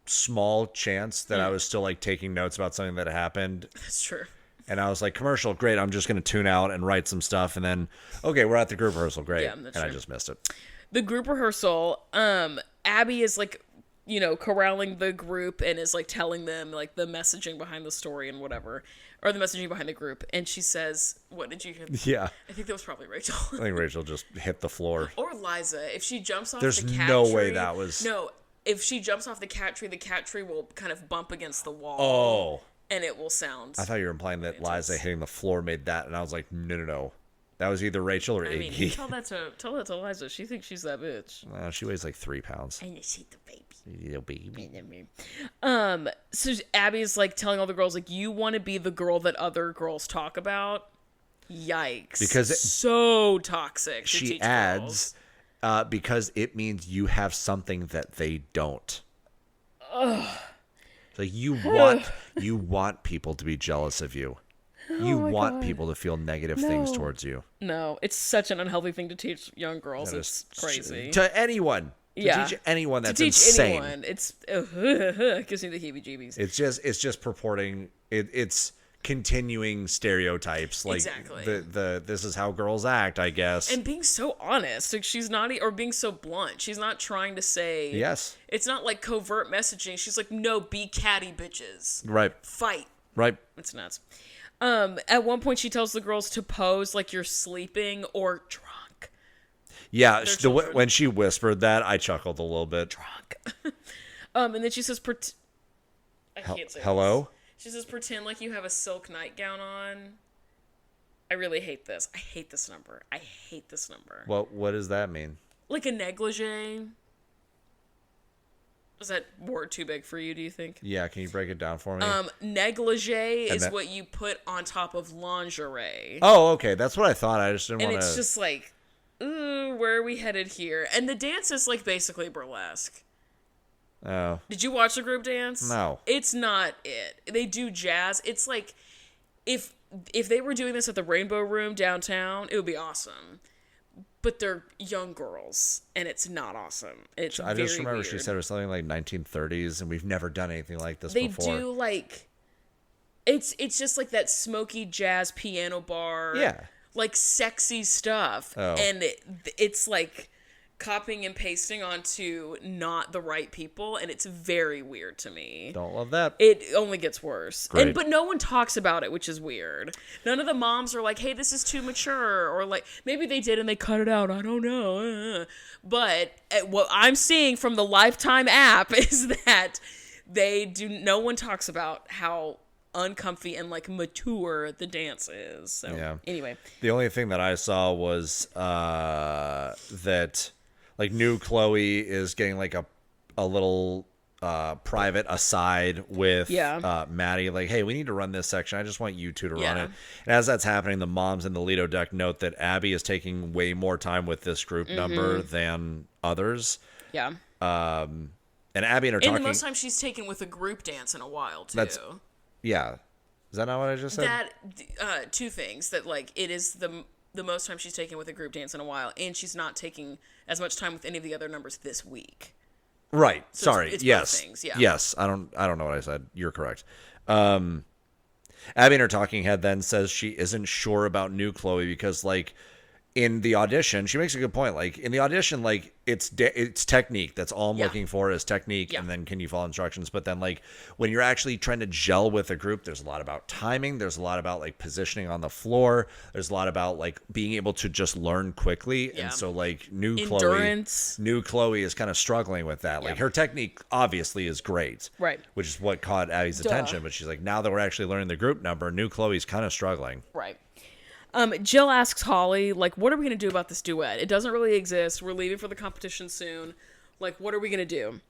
small chance that I was still, like, taking notes about something that happened. That's true. And I was like, commercial, great. I'm just going to tune out and write some stuff. And then, okay, we're at the group rehearsal. Great. Yeah, that's and I true. just missed it. The group rehearsal, Abby is like, corralling the group and is like telling them like the messaging behind the story and whatever, or the messaging behind the group. And she says, "What did you hear?" Yeah. I think that was probably Rachel. I think Rachel just hit the floor. Or Liza. If she jumps off There's the cat no tree, way that was... No, if she jumps off the cat tree will kind of bump against the wall. Oh. And it will sound... I thought you were implying that Liza hitting the floor made that. And I was like, no. That was either Rachel or I mean, Iggy. tell that to Liza. She thinks she's that bitch. She weighs like 3 pounds. And she's the baby. Little baby. So Abby's like telling all the girls, like, you want to be the girl that other girls talk about. Yikes. Because it's so toxic. She adds, because it means you have something that they don't. Ugh. Like you want people to be jealous of you. You want people to feel negative things towards you. No, it's such an unhealthy thing to teach young girls. It's crazy. To anyone. To teach anyone, that's insane. Anyone. It's it gives me the heebie-jeebies. It's just purporting it's continuing stereotypes, like exactly. This is how girls act, I guess. And being so honest, like she's not, or being so blunt. She's not trying to say yes. It's not like covert messaging. She's like, no, be catty bitches. Right. Fight. Right. It's nuts. At one point, she tells the girls to pose like you're sleeping or drunk. Yeah, when she whispered that, I chuckled a little bit. Drunk. And then she says, I can't say hello? This. She says, pretend like you have a silk nightgown on. I really hate this. I hate this number. I hate this number. What does that mean? Like a negligee. Is that word too big for you, do you think? Yeah, can you break it down for me? Negligee is what you put on top of lingerie. Oh, okay. That's what I thought. I just didn't want to... And it's just like, ooh, where are we headed here? And the dance is like basically burlesque. Oh. Did you watch the group dance? No. It's not it. They do jazz. It's like, if they were doing this at the Rainbow Room downtown, it would be awesome. But they're young girls, and it's not awesome. It's I just remember weird. She said it was something like 1930s, and we've never done anything like this before. They do like, it's just like that smoky jazz piano bar. Yeah. Like sexy stuff. Oh. And it's like copying and pasting onto not the right people, and it's very weird to me. Don't love that. It only gets worse. Great. But no one talks about it, which is weird. None of the moms are like, hey, this is too mature, or like, maybe they did and they cut it out, I don't know. But what I'm seeing from the Lifetime app is that no one talks about how uncomfy and like mature the dance is. So yeah. Anyway, the only thing that I saw was that like new Chloe is getting like a little private aside with Maddie, like, hey, we need to run this section. I just want you two to run it. And as that's happening, the moms in the Lido deck note that Abby is taking way more time with this group number than others. Yeah. And Abby and her talking. And the most time she's taken with a group dance in a while too. Yeah. Is that not what I just said? That two things, that like it is the most time she's taken with a group dance in a while, and she's not taking as much time with any of the other numbers this week. Right. So sorry. it's yes. Both things. Yeah. Yes. I don't know what I said. You're correct. Abby in her talking head then says she isn't sure about new Chloe because like in the audition, she makes a good point. Like in the audition, like it's technique. That's all I'm looking for is technique. And then can you follow instructions? But then like when you're actually trying to gel with a group, there's a lot about timing. There's a lot about like positioning on the floor. There's a lot about like being able to just learn quickly. Yeah. And so like new Chloe is kind of struggling with that. Like her technique obviously is great. Right. Which is what caught Abby's attention. But she's like, now that we're actually learning the group number, new Chloe's kind of struggling. Right. Jill asks Holly, like, what are we going to do about this duet? It doesn't really exist. We're leaving for the competition soon. Like, what are we going to do?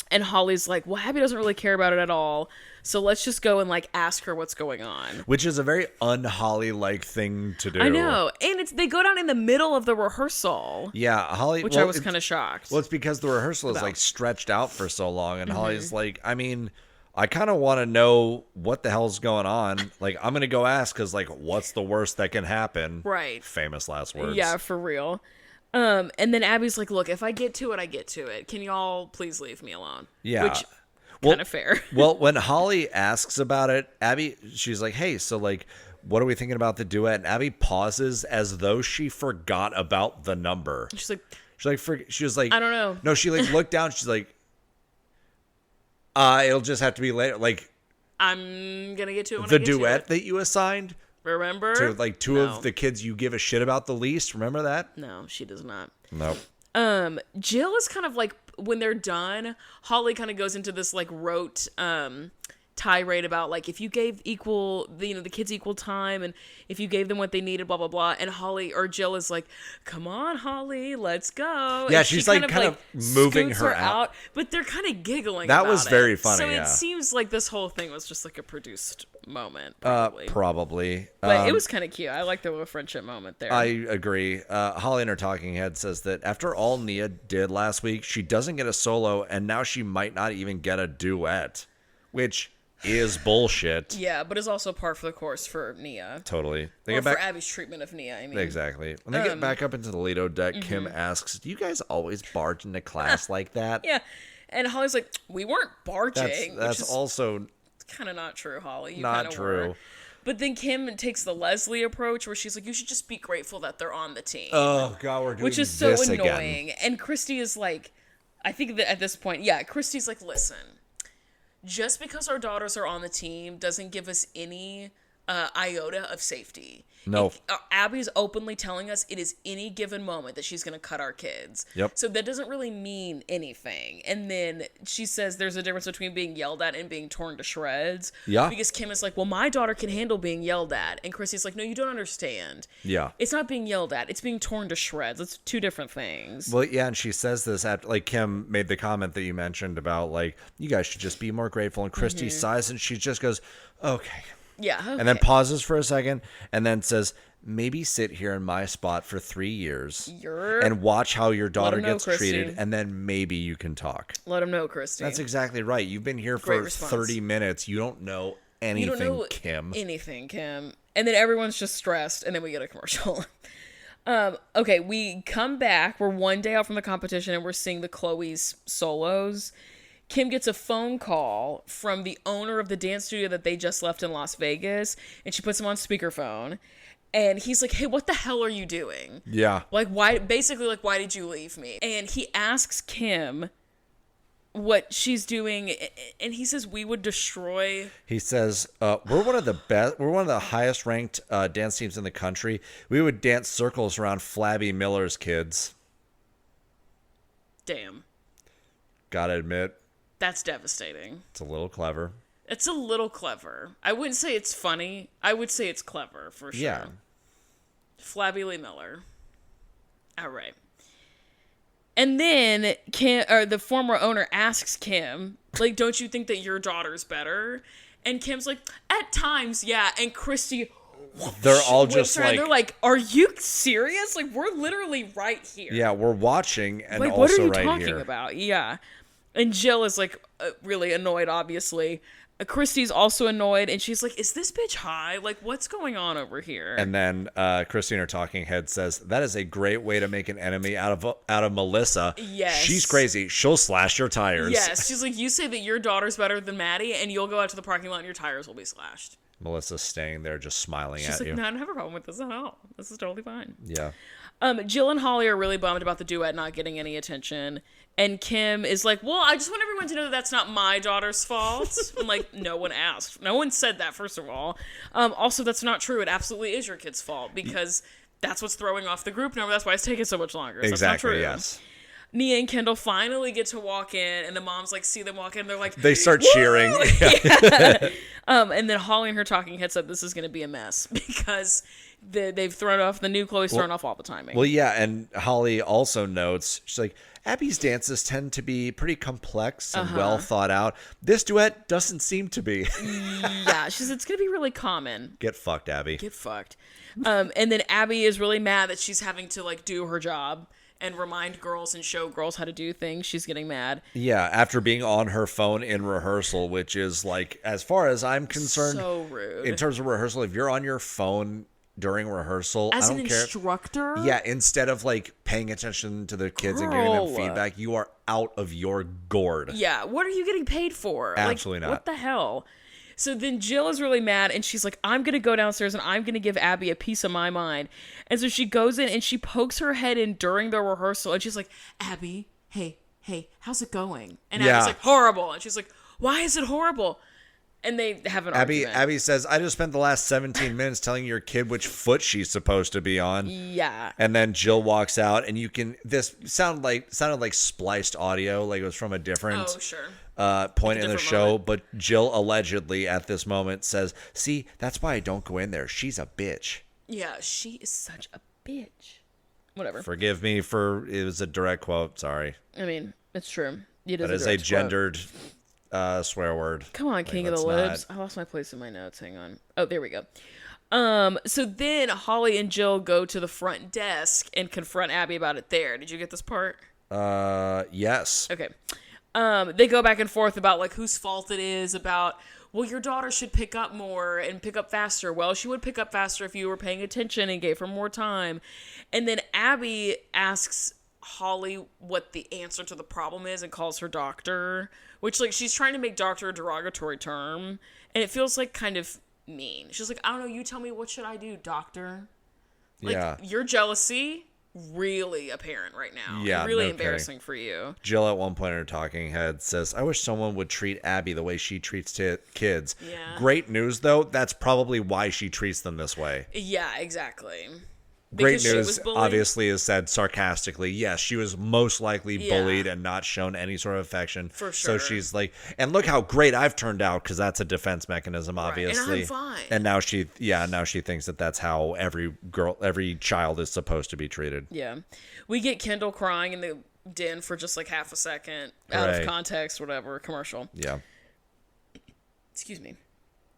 And Holly's like, well, Abby doesn't really care about it at all. So let's just go and, like, ask her what's going on. Which is a very un-Holly-like thing to do. I know. And they go down in the middle of the rehearsal. Yeah, Holly... Which I was kind of shocked. Well, it's because the rehearsal is, like, stretched out for so long. And Holly's like, I mean... I kind of want to know what the hell's going on. Like, I'm going to go ask because, like, what's the worst that can happen? Right. Famous last words. Yeah, for real. And then Abby's like, look, if I get to it, I get to it. Can y'all please leave me alone? Yeah. Which, kind of fair. Well, when Holly asks about it, Abby, she's like, hey, so, like, what are we thinking about the duet? And Abby pauses as though she forgot about the number. She's like, she was like, I don't know. No, she, like, looked down. She's like, it'll just have to be later. Like, I'm gonna get to it when the I get duet to it. that you assigned. Remember? To like two of the kids you give a shit about the least. Remember that? No, she does not. Nope. Jill is kind of like, when they're done, Holly kind of goes into this like rote tirade about like if you gave the kids equal time and if you gave them what they needed, blah blah blah. And Holly or Jill is like, "Come on, Holly, let's go." Yeah, and she's kind of moving her out, but they're kind of giggling. That about was very funny. So yeah. it seems like this whole thing was just like a produced moment. Probably. Probably. But it was kind of cute. I like the little friendship moment there. I agree. Holly in her talking head says that after all Nia did last week, she doesn't get a solo, and now she might not even get a duet, which is bullshit. Yeah, but it's also par for the course for Nia. Totally. Or for Abby's treatment of Nia, I mean. Exactly. When they get back up into the Lido deck, Kim asks, "Do you guys always barge into class like that?" Yeah. And Holly's like, "We weren't barging." That's also kind of not true, Holly. You not true. Were. But then Kim takes the Leslie approach where she's like, "You should just be grateful that they're on the team." Oh, God, we're doing which is so this annoying. Again. And Christy is like, I think that at this point, yeah, Christy's like, "Listen, just because our daughters are on the team doesn't give us any iota of safety." No. Abby's openly telling us it is any given moment that she's going to cut our kids. Yep. So that doesn't really mean anything. And then she says there's a difference between being yelled at and being torn to shreds. Yeah. Because Kim is like, "Well, my daughter can handle being yelled at." And Chrissy's like, "No, you don't understand. Yeah. It's not being yelled at. It's being torn to shreds. It's two different things." Well, yeah, and she says this after, like, Kim made the comment that you mentioned about, like, you guys should just be more grateful. And Christy sighs and she just goes, "Okay." Yeah. Okay. And then pauses for a second and then says, "Maybe sit here in my spot for 3 years and watch how your daughter gets treated, and then maybe you can talk." Let him know, Christy. That's exactly right. You've been here for 30 minutes. You don't know anything, Kim. Anything, Kim. And then everyone's just stressed, and then we get a commercial. Okay, we come back. We're one day out from the competition, and we're seeing the Chloe's solos. Kim gets a phone call from the owner of the dance studio that they just left in Las Vegas, and she puts him on speakerphone. And he's like, "Hey, what the hell are you doing?" Yeah. Like, why? Basically, like, "Why did you leave me?" And he asks Kim what she's doing, and he says, "We would destroy." He says, "We're one of the best. We're one of the highest ranked dance teams in the country. We would dance circles around Flabby Miller's kids." Damn. Gotta admit, that's devastating. It's a little clever. It's a little clever. I wouldn't say it's funny. I would say it's clever, for sure. Yeah. Flabby Lee Miller. All right. And then Kim, or the former owner asks Kim, like, "Don't you think that your daughter's better?" And Kim's like, "At times, yeah." And Christy, they're all just like, they're like, "Are you serious? Like, we're literally right here." Yeah, we're watching and like, also what are you right talking here. about? Yeah. And Jill is like really annoyed, obviously. Christy's also annoyed, and she's like, "Is this bitch high? Like, what's going on over here?" And then Christy in her talking head says, "That is a great way to make an enemy out of Melissa. Yes. She's crazy. She'll slash your tires." Yes. She's like, "You say that your daughter's better than Maddie, and you'll go out to the parking lot and your tires will be slashed." Melissa's staying there just smiling She's at like, you. "No, I don't have a problem with this at all. This is totally fine." Yeah. Jill and Holly are really bummed about the duet not getting any attention. And Kim is like, "Well, I just want everyone to know that that's not my daughter's fault." I'm like, no one asked. No one said that, first of all. Also, that's not true. It absolutely is your kid's fault because that's what's throwing off the group number. That's why it's taking so much longer. So Exactly, that's not true. yes. Nia and Kendall finally get to walk in, and the moms like see them walk in. They're like, they start "Woo!" cheering. Yeah. And then Holly in her talking head said this is going to be a mess because they've thrown off the new Chloe's thrown off all the timing. Well, yeah, and Holly also notes, she's like, "Abby's dances tend to be pretty complex and well thought out. This duet doesn't seem to be." Yeah, she says it's going to be really common. Get fucked, Abby. Get fucked. And then Abby is really mad that she's having to like do her job and remind girls and show girls how to do things. She's getting mad. Yeah, after being on her phone in rehearsal, which is like, as far as I'm concerned, so rude. In terms of rehearsal, if you're on your phone during rehearsal, as I don't an care. Instructor? Yeah, instead of like paying attention to the kids and giving them feedback, you are out of your gourd. Yeah, what are you getting paid for? Absolutely like, not. What the hell? So then Jill is really mad, and she's like, "I'm going to go downstairs, and I'm going to give Abby a piece of my mind." And so she goes in, and she pokes her head in during the rehearsal, and she's like, "Abby, hey, how's it going?" And Abby's like, "Horrible." And she's like, "Why is it horrible?" And they have an argument. Abby says, "I just spent the last 17 minutes telling your kid which foot she's supposed to be on." Yeah. And then Jill walks out, and you can. This sounded like spliced audio, like it was from a different. Oh, sure. point in the show, moment. but Jill allegedly at this moment says, "See, that's why I don't go in there. She's a bitch." Yeah, she is such a bitch. Whatever. Forgive me for it was a direct quote. Sorry. I mean, it's true. It That is a gendered swear word. Come on, King of the Libs. I lost my place in my notes. Hang on. Oh, there we go. So then Holly and Jill go to the front desk and confront Abby about it there. Did you get this part? Yes. Okay. They go back and forth about like whose fault it is, about, well, your daughter should pick up more and pick up faster. Well, she would pick up faster if you were paying attention and gave her more time. And then Abby asks Holly what the answer to the problem is and calls her doctor, which like she's trying to make doctor a derogatory term, and it feels like kind of mean. She's like, I don't know, you tell me, what should I do, doctor? Like, yeah. Your jealousy really apparent right now. Yeah, really no embarrassing for you. Jill at one point in her talking head says, I wish someone would treat Abby the way she treats kids. Yeah. Great news, though. That's probably why she treats them this way. Yeah, exactly. Great news, obviously, is said sarcastically. Yes, she was most likely bullied and not shown any sort of affection. For sure. So she's like, and look how great I've turned out, because that's a defense mechanism, obviously. And I'm fine. And now she thinks that that's how every child is supposed to be treated. Yeah. We get Kendall crying in the den for just like half a second, out of context, whatever, commercial. Yeah. Excuse me.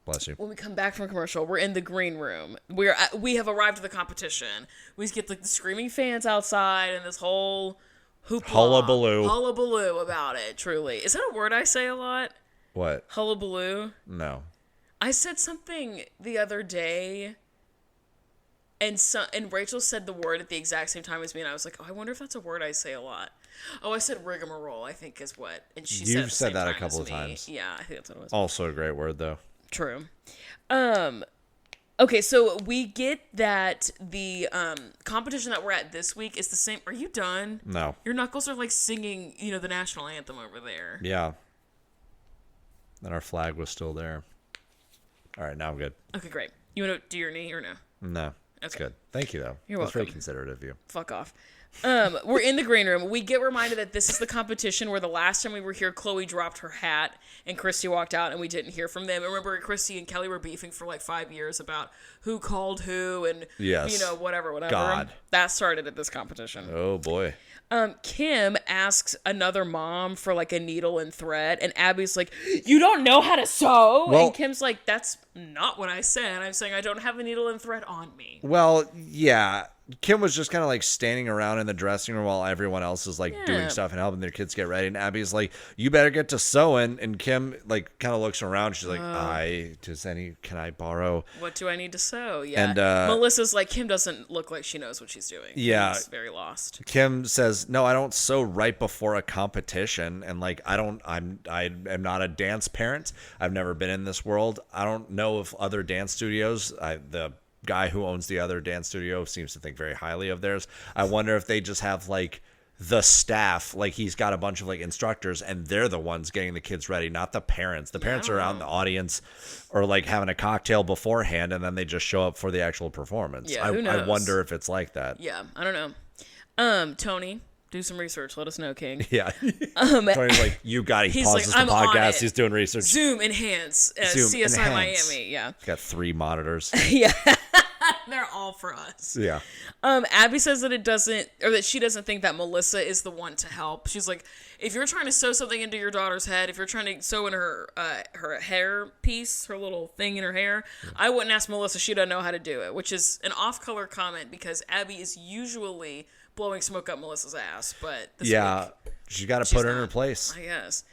Bless you. When we come back from commercial, we're in the green room. We have arrived at the competition. We get like the screaming fans outside and this whole hoopla. Hullabaloo. Hullabaloo about it, truly. Is that a word I say a lot? What? Hullabaloo? No. I said something the other day, and Rachel said the word at the exact same time as me, and I was like, oh, I wonder if that's a word I say a lot. Oh, I said rigmarole, I think is what. And she said, You've said that a couple of times. Yeah, I think that's what it was. Also a great word, though. True. Okay, so we get that the competition that we're at this week is the same. Are you done? No. Your knuckles are like singing, the national anthem over there. Yeah. And our flag was still there. All right, now I'm good. Okay, great. You want to do your knee or no? No. That's good. Thank you, though. You're welcome. That's very considerate of you. Fuck off. We're in the green room. We get reminded that this is the competition where the last time we were here, Chloe dropped her hat and Christy walked out and we didn't hear from them. Remember, Christy and Kelly were beefing for like 5 years about who called who and, whatever. God. That started at this competition. Oh, boy. Kim asks another mom for like a needle and thread, and Abby's like, you don't know how to sew? Well, and Kim's like, that's not what I said. I'm saying I don't have a needle and thread on me. Well, yeah. Kim was just kind of like standing around in the dressing room while everyone else is like doing stuff and helping their kids get ready. And Abby's like, you better get to sewing. And Kim like kind of looks around. She's like, can I borrow? What do I need to sew? Yeah. And Melissa's like, Kim doesn't look like she knows what she's doing. Yeah. She's very lost. Kim says, no, I don't sew right before a competition. And like, I am not a dance parent. I've never been in this world. I don't know if other dance studios, the guy who owns the other dance studio seems to think very highly of theirs. I wonder if they just have like the staff, like he's got a bunch of like instructors and they're the ones getting the kids ready, not the parents. The parents are out in the audience or like having a cocktail beforehand and then they just show up for the actual performance. Yeah, who knows? I wonder if it's like that. Yeah, I don't know. Tony, do some research. Let us know, King. Yeah. Tony's like, you got it. He pauses the podcast. He's doing research. Zoom enhance. CSI enhance. Miami. Yeah. He's got 3 monitors. Yeah. They're all for us. Yeah. Abby says that she doesn't think that Melissa is the one to help. She's like, if you're trying to sew something into your daughter's head, if you're trying to sew in her hair piece, her little thing in her hair, I wouldn't ask Melissa. She doesn't know how to do it, which is an off-color comment because Abby is usually blowing smoke up Melissa's ass. But this week, she's got to put her in her place. I guess.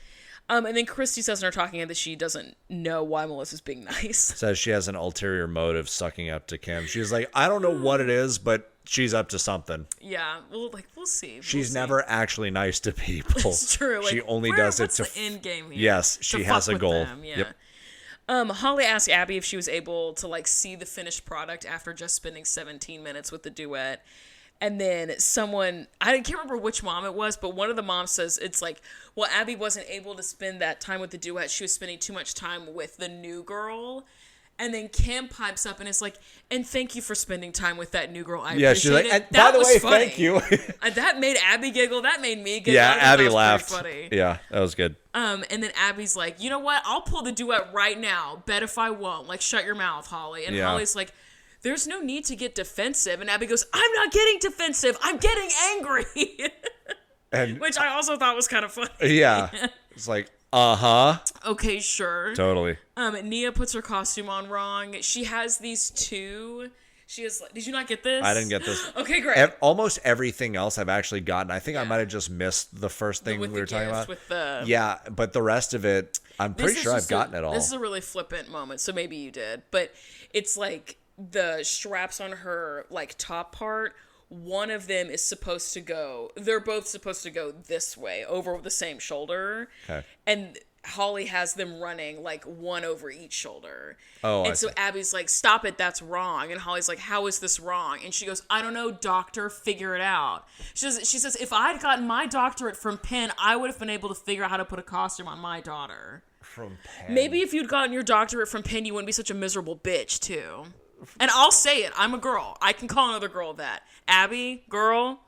And then Christy says in her talking head that she doesn't know why Melissa's being nice. Says she has an ulterior motive sucking up to Kim. She's like, I don't know what it is, but she's up to something. Yeah, we'll see. She's never actually nice to people. It's true. She only does it to the end game here? Yes, she has a goal. Yeah. Yep. Holly asked Abby if she was able to like see the finished product after just spending 17 minutes with the duet. And then I can't remember which mom it was, but one of the moms says it's like, well, Abby wasn't able to spend that time with the duet. She was spending too much time with the new girl. And then Kim pipes up and is like, and thank you for spending time with that new girl. I Yeah, she's like, it. and That by the was way, funny. thank you. That made Abby giggle. That made me giggle. Yeah, I thought Abby that was laughed. pretty funny. Yeah, that was good. And then Abby's like, you know what? I'll pull the duet right now. Bet if I won't. Like, shut your mouth, Holly. And Holly's like, there's no need to get defensive. And Abby goes, I'm not getting defensive. I'm getting angry. And which I also thought was kind of funny. yeah, it's like, uh-huh. Okay, sure. Totally. Nia puts her costume on wrong. She has these two. She has. Did you not get this? I didn't get this. Okay, great. Almost everything else I've actually gotten. I think I might have just missed the first thing we were talking about. Yeah, but the rest of it, I'm pretty sure I've gotten it all. This is a really flippant moment, so maybe you did. But it's like the straps on her like top part. One of them is supposed to go. They're both supposed to go this way over the same shoulder. Okay. And Holly has them running like one over each shoulder. Oh, and so Abby's like, stop it, that's wrong. And Holly's like, how is this wrong? And she goes, I don't know, doctor, figure it out. She says, if I'd gotten my doctorate from Penn, I would have been able to figure out how to put a costume on my daughter. From Penn? Maybe if you'd gotten your doctorate from Penn, you wouldn't be such a miserable bitch, too. And I'll say it, I'm a girl. I can call another girl that. Abby, girl,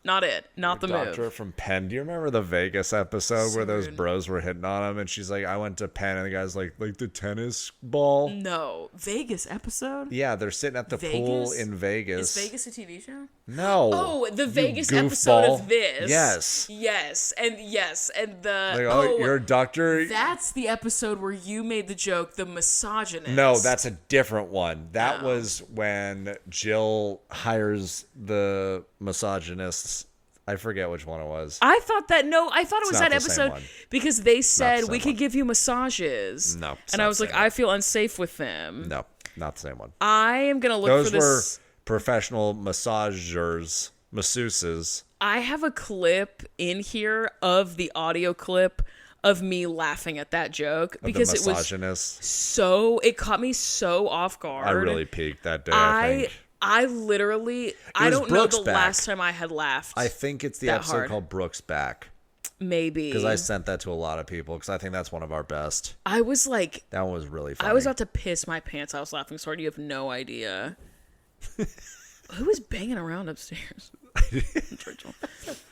not it. Not the move. Doctorate from Penn. Do you remember the Vegas episode where those bros were hitting on him and she's like, I went to Penn, and the guy's like the tennis ball? No. Vegas episode? Yeah, they're sitting at the pool in Vegas. Is Vegas a TV show? No. Oh, the Vegas episode of this. Yes. Yes. And the... Like, oh, you're a doctor? That's the episode where you made the joke, the misogynist. No, that's a different one. That was when Jill hires the misogynists. I forget which one it was. I thought it was that episode because they said we could give you massages. No. And I was like, I feel unsafe with them. No, not the same one. I am going to look for this. Those were professional massagers, masseuses. I have a clip in here of the audio clip of me laughing at that joke because it was it caught me so off guard. I really peaked that day, I think. I literally, I don't know the last time I had laughed. I think it's the episode called Brooke's Back. Maybe. Because I sent that to a lot of people because I think that's one of our best. I was like... That one was really funny. I was about to piss my pants. I was laughing so hard. You have no idea. Who was banging around upstairs?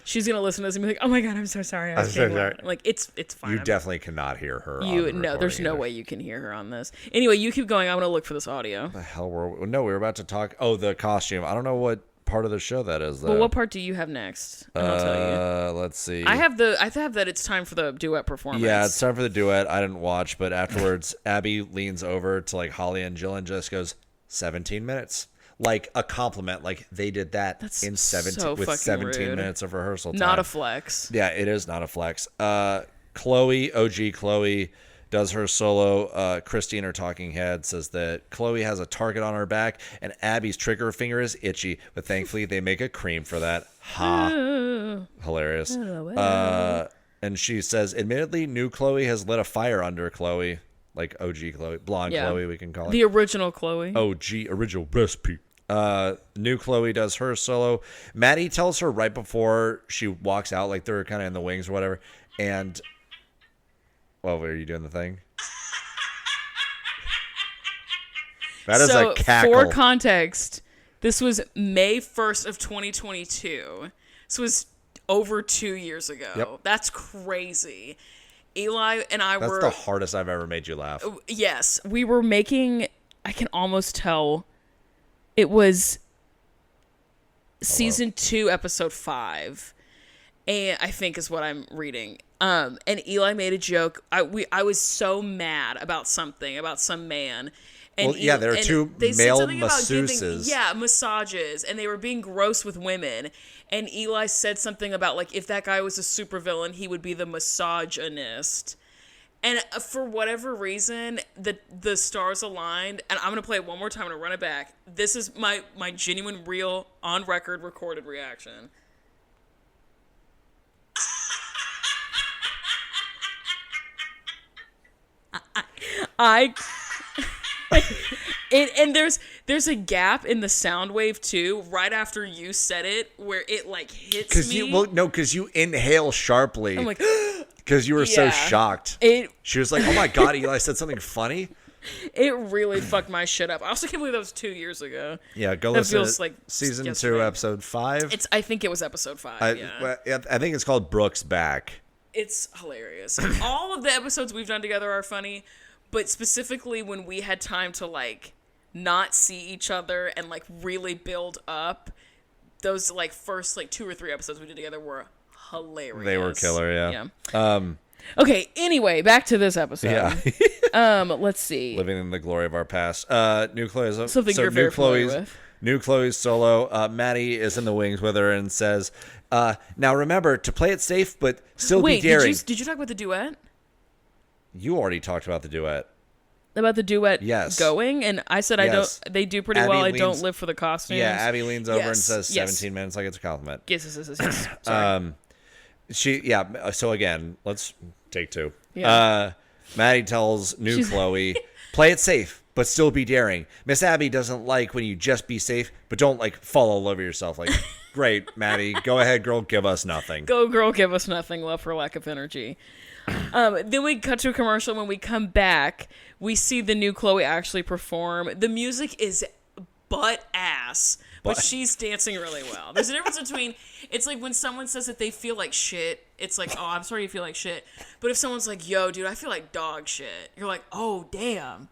She's going to listen to this and be like, oh my God, I'm so sorry. I was so sorry. Like, it's fine. You definitely cannot hear her there's no way you can hear her on this. Anyway, you keep going. I'm going to look for this audio. The hell were we? No, we were about to talk. Oh, the costume. I don't know what part of the show that is, though. Well, what part do you have next? And I'll tell you. Let's see. I have that it's time for the duet performance. Yeah, it's time for the duet. I didn't watch, but afterwards, Abby leans over to like Holly and Jill and just goes, 17 minutes. Like a compliment, like they did that in 17 minutes of rehearsal time. Not a flex. Yeah, it is not a flex. Chloe, OG Chloe, does her solo. Christine, her talking head, says that Chloe has a target on her back and Abby's trigger finger is itchy, but thankfully they make a cream for that. Ha. Hilarious. And she says, admittedly, new Chloe has lit a fire under Chloe. Like OG Chloe, blonde Chloe, we can call it. The original Chloe. OG, original recipe. New Chloe does her solo. Maddie tells her right before she walks out, like they're kind of in the wings or whatever. And, well, are you doing the thing? That is a cackle. For context, this was May 1st of 2022. This was over 2 years ago. Yep. That's crazy. Eli and I were... That's the hardest I've ever made you laugh. Yes. We were making... I can almost tell... It was season 2, episode 5, and I think is what I'm reading. And Eli made a joke. I was so mad about something, about some man. And there are two male masseuses. Massages, and they were being gross with women. And Eli said something about, like, if that guy was a supervillain, he would be the misogynist. And for whatever reason, the stars aligned. And I'm going to play it one more time and run it back. This is my genuine, real, on-record, recorded reaction. And there's a gap in the sound wave too, right after you said it, where it like hits me. Because you inhale sharply. I'm like, because you were so shocked. She was like, "Oh my God, Eli said something funny." It really fucked my shit up. I also can't believe that was 2 years ago. Yeah, go That listen feels to like season yesterday. 2, episode 5. I think it was episode 5. I think it's called Brooke's Back. It's hilarious. All of the episodes we've done together are funny, but specifically when we had time to like not see each other and like really build up, those like first like 2 or 3 episodes we did together were hilarious. They were killer, yeah. Okay, anyway, back to this episode. Yeah. Let's see. Living in the glory of our past. New Chloe's Something you're very familiar with. New Chloe's solo. Maddie is in the wings with her and says, now remember to play it safe, but still be daring. Did you talk about the duet? You already talked about the duet. About the duet Yes. going? And I said Yes. they do pretty Abby well. I leans- don't live for the costumes. Yeah, Abby leans over and Yes, says yes. 17 minutes like it's a compliment. Yes. Sorry. So again, let's take 2. Yeah. Maddie tells new Chloe, play it safe, but still be daring. Miss Abby doesn't like when you just be safe, but don't like fall all over yourself. Like, great, Maddie, go ahead, girl, give us nothing. Go, girl, give us nothing. Love for lack of energy. Then we cut to a commercial. When we come back, we see the new Chloe actually perform. The music is butt ass, but she's dancing really well. There's a difference between, it's like when someone says that they feel like shit, it's like, oh, I'm sorry you feel like shit. But if someone's like, yo, dude, I feel like dog shit, you're like, oh, damn,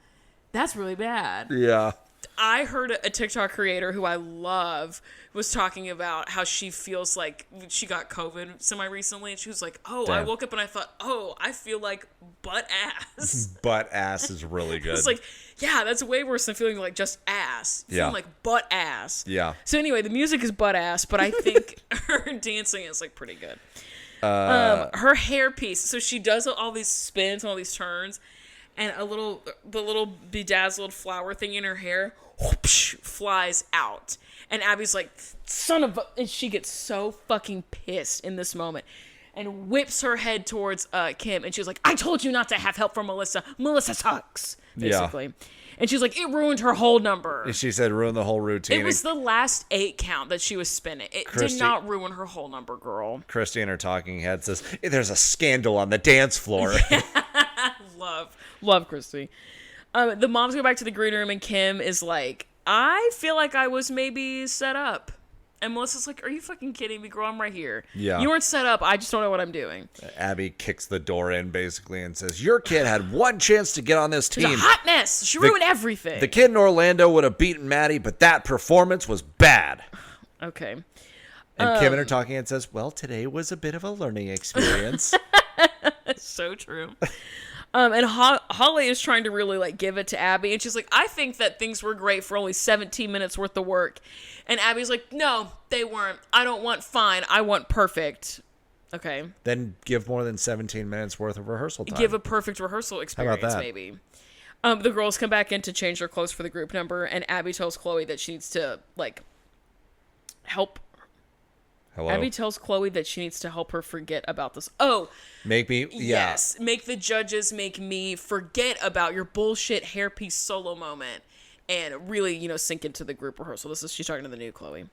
that's really bad. Yeah. I heard a TikTok creator who I love was talking about how she feels like she got COVID semi-recently. And she was like, oh, I Damn. woke up and I thought, oh, I feel like butt ass. Butt ass is really good. It's like, yeah, that's way worse than feeling like just ass. Yeah. Feeling like butt ass. Yeah. So anyway, the music is butt ass, but I think her dancing is like pretty good. Her hair piece. So she does all these spins and all these turns, and the little bedazzled flower thing in her hair whoosh, flies out. And Abby's like, son of a... And she gets so fucking pissed in this moment and whips her head towards Kim. And she's like, I told you not to have help from Melissa. Melissa sucks, basically. Yeah. And she's like, it ruined her whole number. She said ruin the whole routine. It was the last 8 count that she was spinning. It did not ruin her whole number, girl. Christy in her talking head says, there's a scandal on the dance floor. Love Christy. The moms go back to the green room and Kim is like, I feel like I was maybe set up. And Melissa's like, are you fucking kidding me, girl? I'm right here. Yeah. You weren't set up. I just don't know what I'm doing. Abby kicks the door in basically and says, your kid had one chance to get on this team. She's a hot mess. She ruined everything. The kid in Orlando would have beaten Maddie, but that performance was bad. Okay. And Kim in her talking head says, well, today was a bit of a learning experience. That's so true. And Holly is trying to really like give it to Abby, and she's like, I think that things were great for only 17 minutes worth of work. And Abby's like, no, they weren't. I don't want fine. I want perfect. Okay. Then give more than 17 minutes worth of rehearsal time. Give a perfect rehearsal experience, How about that? maybe. The girls come back in to change their clothes for the group number, and Abby tells Chloe that she needs to like help. Hello? Abby tells Chloe that she needs to help her forget about this. Oh, make me, yeah. Yes, make the judges make me forget about your bullshit hairpiece solo moment and really, sink into the group rehearsal. She's talking to the new Chloe.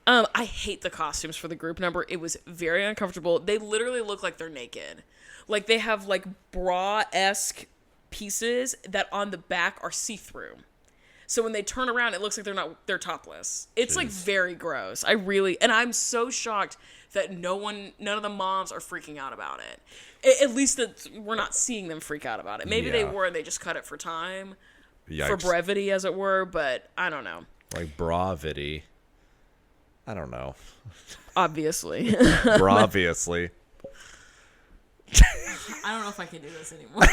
I hate the costumes for the group number. It was very uncomfortable. They literally look like they're naked. Like they have like bra-esque pieces that on the back are see-through. So when they turn around, it looks like they're topless. It's like very gross. And I'm so shocked that none of the moms are freaking out about it. At least that we're not seeing them freak out about it. Maybe they were and they just cut it for time. Yikes. For brevity, as it were, but I don't know. Like bravity. I don't know. Obviously. Braviously. I don't know if I can do this anymore.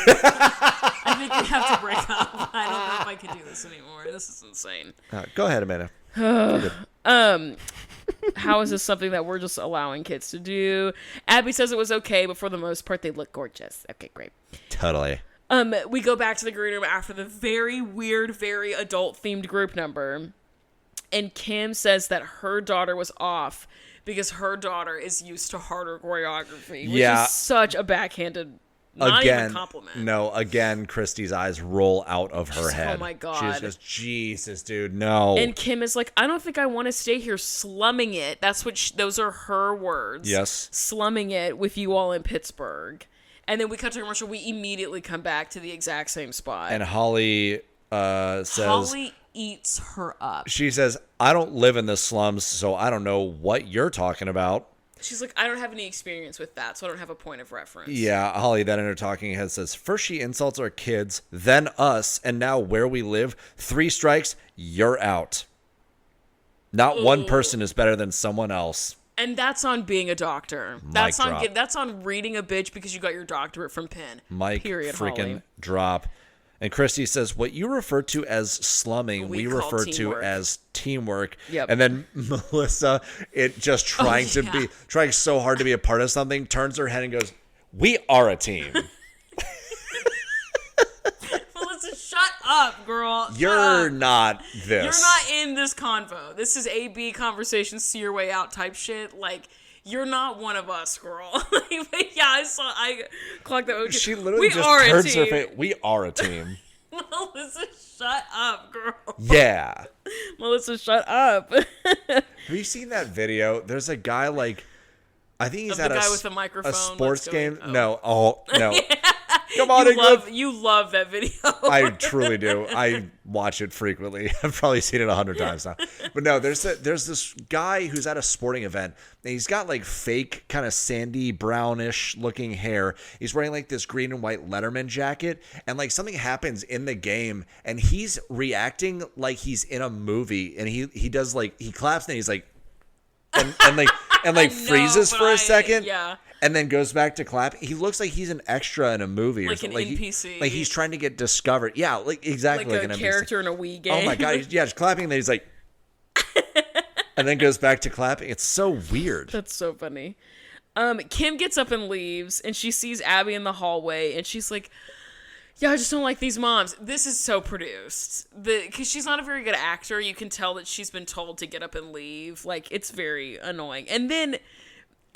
I think we have to break up. I don't know if I can do this anymore. This is insane. Go ahead, Amanda. How is this something that we're just allowing kids to do? Abby says it was okay, but for the most part, they look gorgeous. Okay, great. Totally. We go back to the green room after the very weird, very adult-themed group number. And Kim says that her daughter was off because her daughter is used to harder choreography, which is such a backhanded, not even compliment. No, again, Christy's eyes roll out of her head. Oh my God. She's just, Jesus, dude, no. And Kim is like, I don't think I want to stay here slumming it. That's what those are her words. Yes. Slumming it with you all in Pittsburgh. And then we cut to a commercial. We immediately come back to the exact same spot. And Holly says... Holly eats her up. She says, I don't live in the slums, so I don't know what you're talking about. She's like, I don't have any experience with that, so I don't have a point of reference. Yeah, Holly, that in her talking head says, first she insults our kids, then us, and now where we live, 3 strikes, you're out. Not one person is better than someone else. And that's on being a doctor. That's on reading a bitch because you got your doctorate from Penn. Period, freaking Holly. Drop. And Christy says, what you refer to as slumming, we refer to as teamwork. Yep. And then Melissa, trying so hard to be a part of something, turns her head and goes, we are a team. Melissa, shut up, girl. You're not this. You're not in this convo. This is A-B conversation, see your way out type shit. Like, you're not one of us, girl. But yeah, I clocked that. She literally turns her face. We are a team. Melissa, shut up, girl. Yeah. Melissa, shut up. Have you seen that video? There's a guy I think he's at the guy with the microphone. A sports game. Oh. No. Come on, you love that video. I truly do. I watch it frequently. I've probably seen it 100 times now. But no, there's this guy who's at a sporting event, and he's got fake kind of sandy brownish looking hair. He's wearing this green and white Letterman jacket, and something happens in the game, and he's reacting like he's in a movie, and he does he claps and he's like, and freezes for a second. Yeah. And then goes back to clap. He looks like he's an extra in a movie or something. Like an NPC. He's trying to get discovered. Yeah, exactly like an an character NPC. in a Wii game. Oh my god, he's clapping and then he's like... and then goes back to clapping. It's so weird. That's so funny. Kim gets up and leaves, and she sees Abby in the hallway, and she's like, yeah, I just don't like these moms. This is so produced. Because she's not a very good actor. You can tell that she's been told to get up and leave. It's very annoying. And then...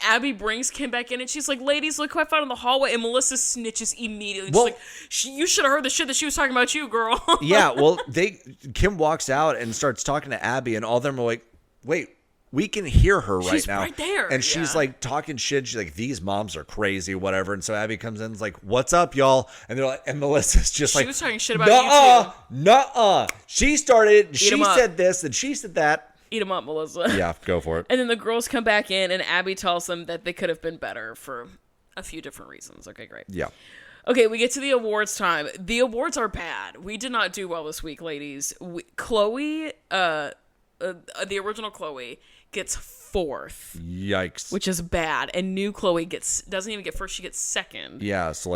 Abby brings Kim back in, and she's like, ladies, look who I found in the hallway. And Melissa snitches immediately. She's like, you should have heard the shit that she was talking about you, girl. Yeah, well, Kim walks out and starts talking to Abby, and all of them are like, wait, we can hear her right now. She's right there. And she's talking shit. She's like, these moms are crazy, whatever. And so Abby comes in and is like, what's up, y'all? And they're like, and Melissa's just she was talking shit about you too. Nuh-uh. She started, she said this, and she said that. Eat them up, Melissa. Yeah, go for it. And then the girls come back in, and Abby tells them that they could have been better for a few different reasons. Okay, great. Yeah. Okay, we get to the awards time. The awards are bad. We did not do well this week, ladies. Chloe, the original Chloe, gets 4th. Yikes. Which is bad. And new Chloe doesn't even get first, she gets 2nd. Yeah, so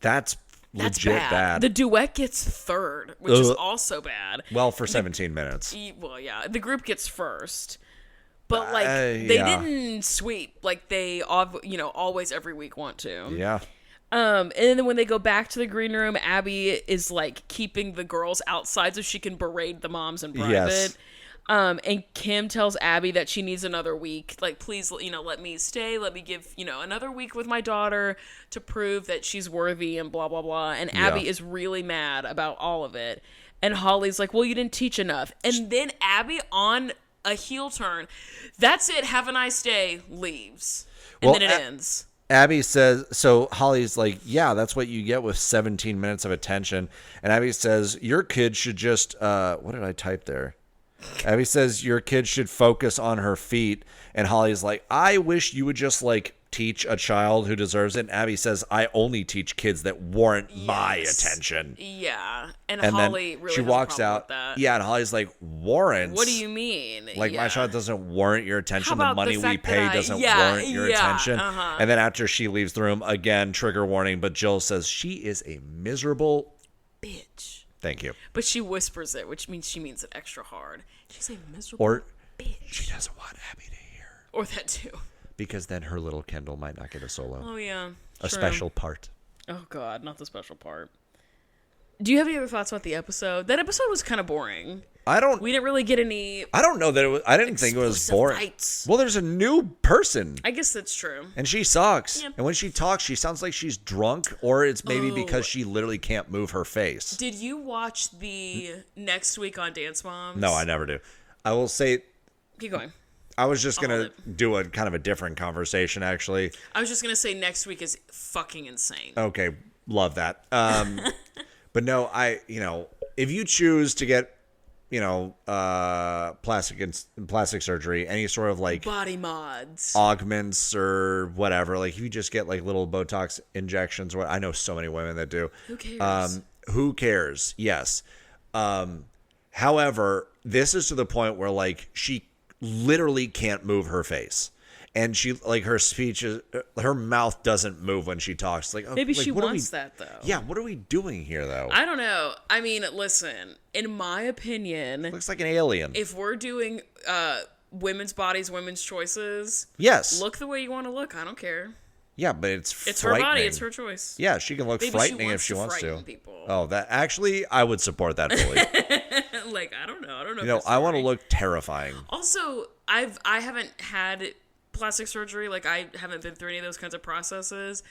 that's legit bad. The duet gets 3rd, which is also bad. Well, for 17 minutes. Well, yeah. The group gets 1st. But, they didn't sweep like they, always every week want to. Yeah. And then when they go back to the green room, Abby is, keeping the girls outside so she can berate the moms in private. Yes. And Kim tells Abby that she needs another week. Please, let me stay. Let me give, another week with my daughter to prove that she's worthy and blah, blah, blah. And Abby is really mad about all of it. And Holly's like, well, you didn't teach enough. And then Abby, on a heel turn, that's it, have a nice day, leaves. And then it ends. Abby says, so Holly's like, yeah, that's what you get with 17 minutes of attention. And Abby says, your kid should just, what did I type there? Abby says your kid should focus on her feet, and Holly's like, I wish you would just teach a child who deserves it. And Abby says, I only teach kids that warrant my attention. Yeah, and Holly really she walks out. With that. Yeah, and Holly's like, warrants? What do you mean? My child doesn't warrant your attention. The money we pay doesn't warrant your attention. And then after she leaves the room, again, trigger warning. But Jill says she is a miserable bitch. Thank you. But she whispers it, which means she means it extra hard. She's a miserable bitch. She doesn't want Abby to hear. Or that too. Because then her little Kendall might not get a solo. Oh, yeah. A special part. Oh, God. Not the special part. Do you have any other thoughts about the episode? That episode was kind of boring. We didn't really get any. I don't know that it was. I didn't think it was boring. Fights. Well, there's a new person. I guess that's true. And she sucks. Yeah. And when she talks, she sounds like she's drunk, or it's maybe because she literally can't move her face. Did you watch the next week on Dance Moms? No, I never do. I will say. Keep going. I was just going to do a kind of a different conversation, actually. I was just going to say next week is fucking insane. Okay. Love that. But no, if you choose to get, plastic surgery, any sort of like body mods, augments or whatever, like if you just get like little botox injections, I know so many women that do. Who cares? Who cares? Yes. However, this is to the point where like she literally can't move her face. And she, like, her speech is, her mouth doesn't move when she talks. Like, maybe like, she wants that, though. Yeah, what are we doing here, though? I don't know. I mean, listen, in my opinion, looks like an alien. If we're doing women's bodies, women's choices, yes, look the way you want to look. I don't care. Yeah, but it's her body. It's her choice. Yeah, she can look frightening if she wants to. People. Oh, that actually, I would support that fully. Like, I don't know. I want to look terrifying. Also, I haven't had plastic surgery. Like, I haven't been through any of those kinds of processes,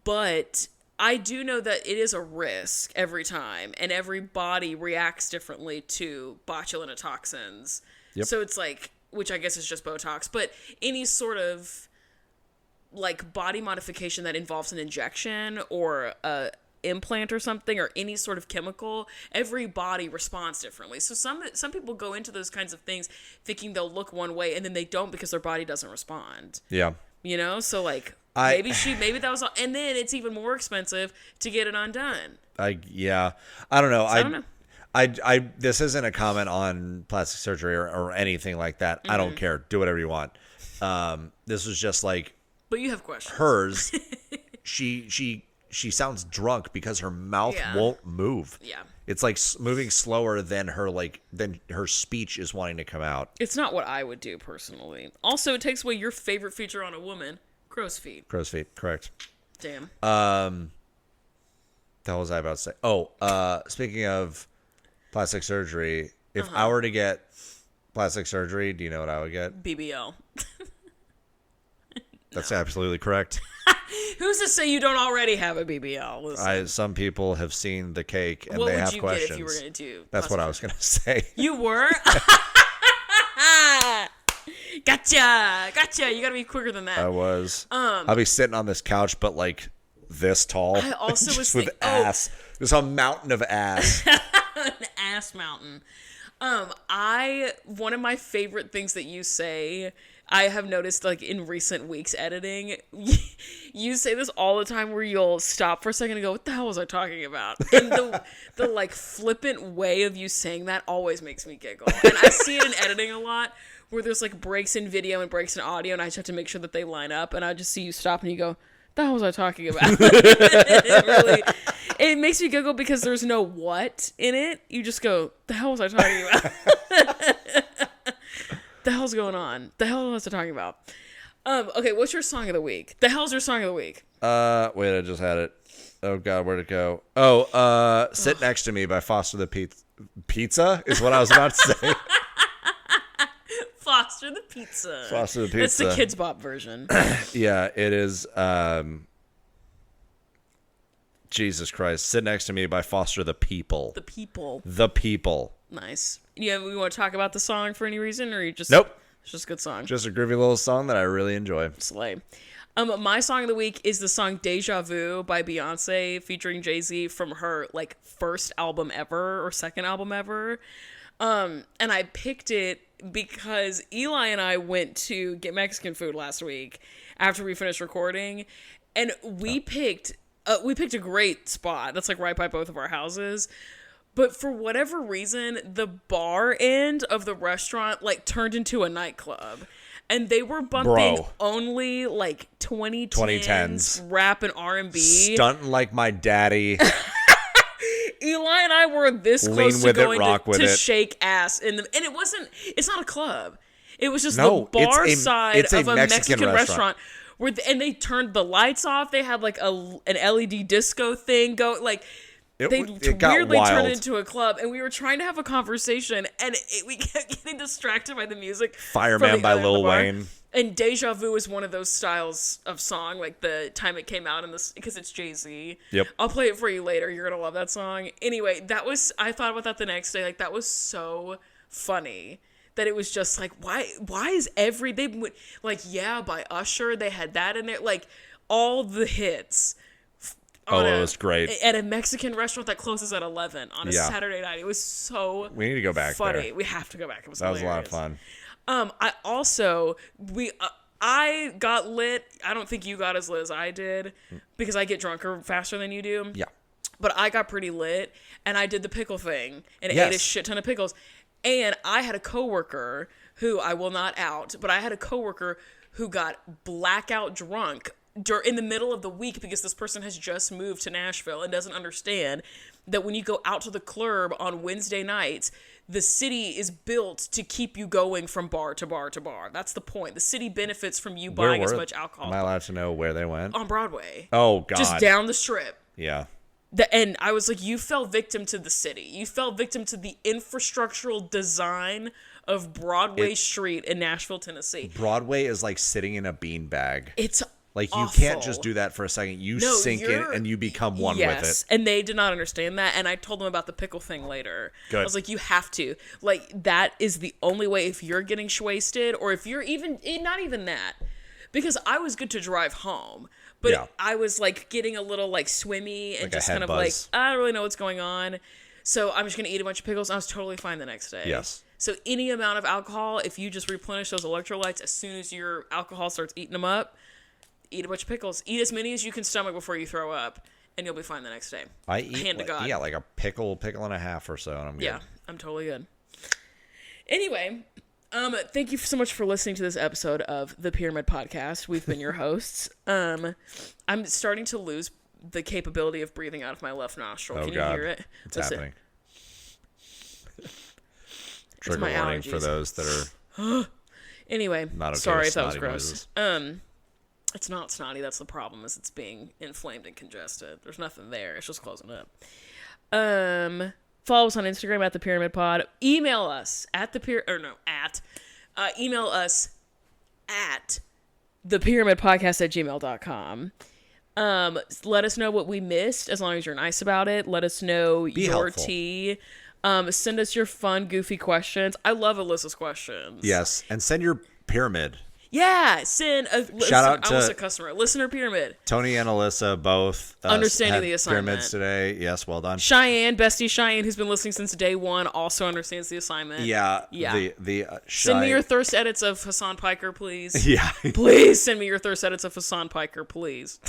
but I do know that it is a risk every time, and every body reacts differently to botulinum toxins. Yep. So it's like, which I guess is just Botox, but any sort of like body modification that involves an injection or a implant or something, or any sort of chemical, every body responds differently. So some people go into those kinds of things thinking they'll look one way, and then they don't because their body doesn't respond. Yeah. So like maybe that was all, and then it's even more expensive to get it undone. I don't know. I don't know. I this isn't a comment on plastic surgery or anything like that. I don't care. Do whatever you want. This was just like, but you have questions. Hers, she sounds drunk because her mouth won't move. Yeah. It's like moving slower than her speech is wanting to come out. It's not what I would do personally. Also, it takes away your favorite feature on a woman, crow's feet. Crow's feet, correct. Damn. That was I about to say. Oh, speaking of plastic surgery, if I were to get plastic surgery, do you know what I would get? BBL. That's absolutely correct. Who's to say you don't already have a BBL? Listen. Some people have seen the cake and they have questions. What would you get if you were going to do? That's what I was going to say. You were? Gotcha. You got to be quicker than that. I was. I'll be sitting on this couch, but like this tall. I also was with ass. There's a mountain of ass. An ass mountain. One of my favorite things that you say, I have noticed like in recent weeks editing, you say this all the time where you'll stop for a second and go, what the hell was I talking about? And the like flippant way of you saying that always makes me giggle. And I see it in editing a lot where there's like breaks in video and breaks in audio, and I just have to make sure that they line up, and I just see you stop and you go, the hell was I talking about? It makes me giggle because there's no what in it. You just go, the hell was I talking about? The hell's going on? The hell was I talking about? Okay, what's your song of the week? The hell's your song of the week? Wait, I just had it. Oh God, where'd it go? Oh, Sit Next to Me by Foster the Pizza is what I was about to say. Foster the Pizza. Foster the Pizza. That's the Kids Bop version. Yeah, it is. Jesus Christ. Sit Next to Me by Foster the People. The People. The People. Nice. Yeah, we want to talk about the song for any reason, or you just... Nope. It's just a good song. Just a groovy little song that I really enjoy. Slay. My song of the week is the song Deja Vu by Beyonce featuring Jay-Z from her like first album ever or second album ever. And I picked it because Eli and I went to get Mexican food last week after we finished recording, and we picked a great spot that's like right by both of our houses. But for whatever reason, the bar end of the restaurant like turned into a nightclub. And they were bumping only like 2010s rap and R&B. Stunting like my daddy. Eli and I were this close to going to shake ass and it's not a club. It was just the bar side of a Mexican restaurant. And they turned the lights off. They had like an LED disco thing go like it weirdly turned it into a club, and we were trying to have a conversation, and we kept getting distracted by the music. Fireman by Lil Wayne. And Deja Vu is one of those styles of song, like the time it came out, because it's Jay-Z. Yep. I'll play it for you later. You're going to love that song. Anyway, I thought about that the next day. Like, that was so funny that it was just like, why is they went, like, yeah, by Usher, they had that in there, like, all the hits. It was great. At a Mexican restaurant that closes at 11 on a Saturday night. It was so We need to go back funny. there. We have to go back. It was That was hilarious. a lot of fun. I got lit. I don't think you got as lit as I did because I get drunker faster than you do. Yeah. But I got pretty lit, and I did the pickle thing and ate a shit ton of pickles. And I had a coworker who I will not out, but I had a coworker who got blackout drunk in the middle of the week because this person has just moved to Nashville and doesn't understand that when you go out to the club on Wednesday nights, the city is built to keep you going from bar to bar to bar. That's the point. The city benefits from you buying as much alcohol. Am I allowed to know where they went? On Broadway. Oh, God. Just down the strip. Yeah. And I was like, you fell victim to the city. You fell victim to the infrastructural design of Broadway Street in Nashville, Tennessee. Broadway is like sitting in a beanbag. It's like you awful. can't just do that for a second. You sink in and you become one with it. And they did not understand that. And I told them about the pickle thing later. Good. I was like, you have to. Like, that is the only way if you're getting wasted or if you're even, not even that. Because I was good to drive home. But I was like getting a little like swimmy and like just kind of buzz. like, I don't really know what's going on. So I'm just going to eat a bunch of pickles. I was totally fine the next day. Yes. So any amount of alcohol, if you just replenish those electrolytes as soon as your alcohol starts eating them up, eat a bunch of pickles. Eat as many as you can stomach before you throw up, and you'll be fine the next day. I eat Hand to God. Yeah, like a pickle and a half or so, and I'm good. Yeah, I'm totally good. Anyway, thank you so much for listening to this episode of the Pyramid Podcast. We've been your hosts. I'm starting to lose the capability of breathing out of my left nostril. Oh, Can God. you hear it? It's happening. Trigger warning allergies. for those that are anyway, not okay sorry with if that was snotty gross. noises. It's not snotty. That's the problem. Is it's being inflamed and congested. There's nothing there. It's just closing up. Follow us on Instagram at the Pyramid Pod. Email us at email us at thepyramidpodcast@gmail.com. Let us know what we missed, as long as you're nice about it. Let us know your helpful. tea. Send us your fun, goofy questions. I love Alyssa's questions. Yes, and send your pyramid. Yeah, send a Shout out to a customer. Listener pyramid. Tony and Alyssa both Understanding had the assignment. pyramids today. Yes, well done. Cheyenne, bestie Cheyenne, who's been listening since day one, also understands the assignment. Yeah. Send me your thirst edits of Hassan Piker, please. Yeah. Please send me your thirst edits of Hassan Piker, please.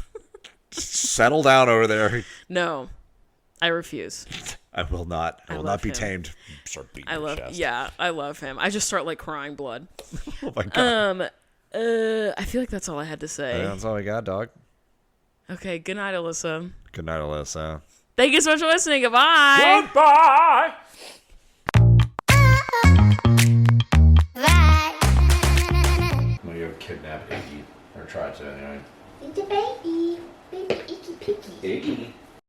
Settle down over there. No, I refuse. I will not. I will not be him. tamed. Start beating your chest. Yeah, I love him. I just start like crying blood. Oh my God. I feel like that's all I had to say. That's all I got, dog. Okay, good night, Alyssa. Good night, Alyssa. Thank you so much for listening. Goodbye. Goodbye. I'm gonna go kidnap Iggy. Or try to, anyway. It's a baby. Baby icky picky. Iggy.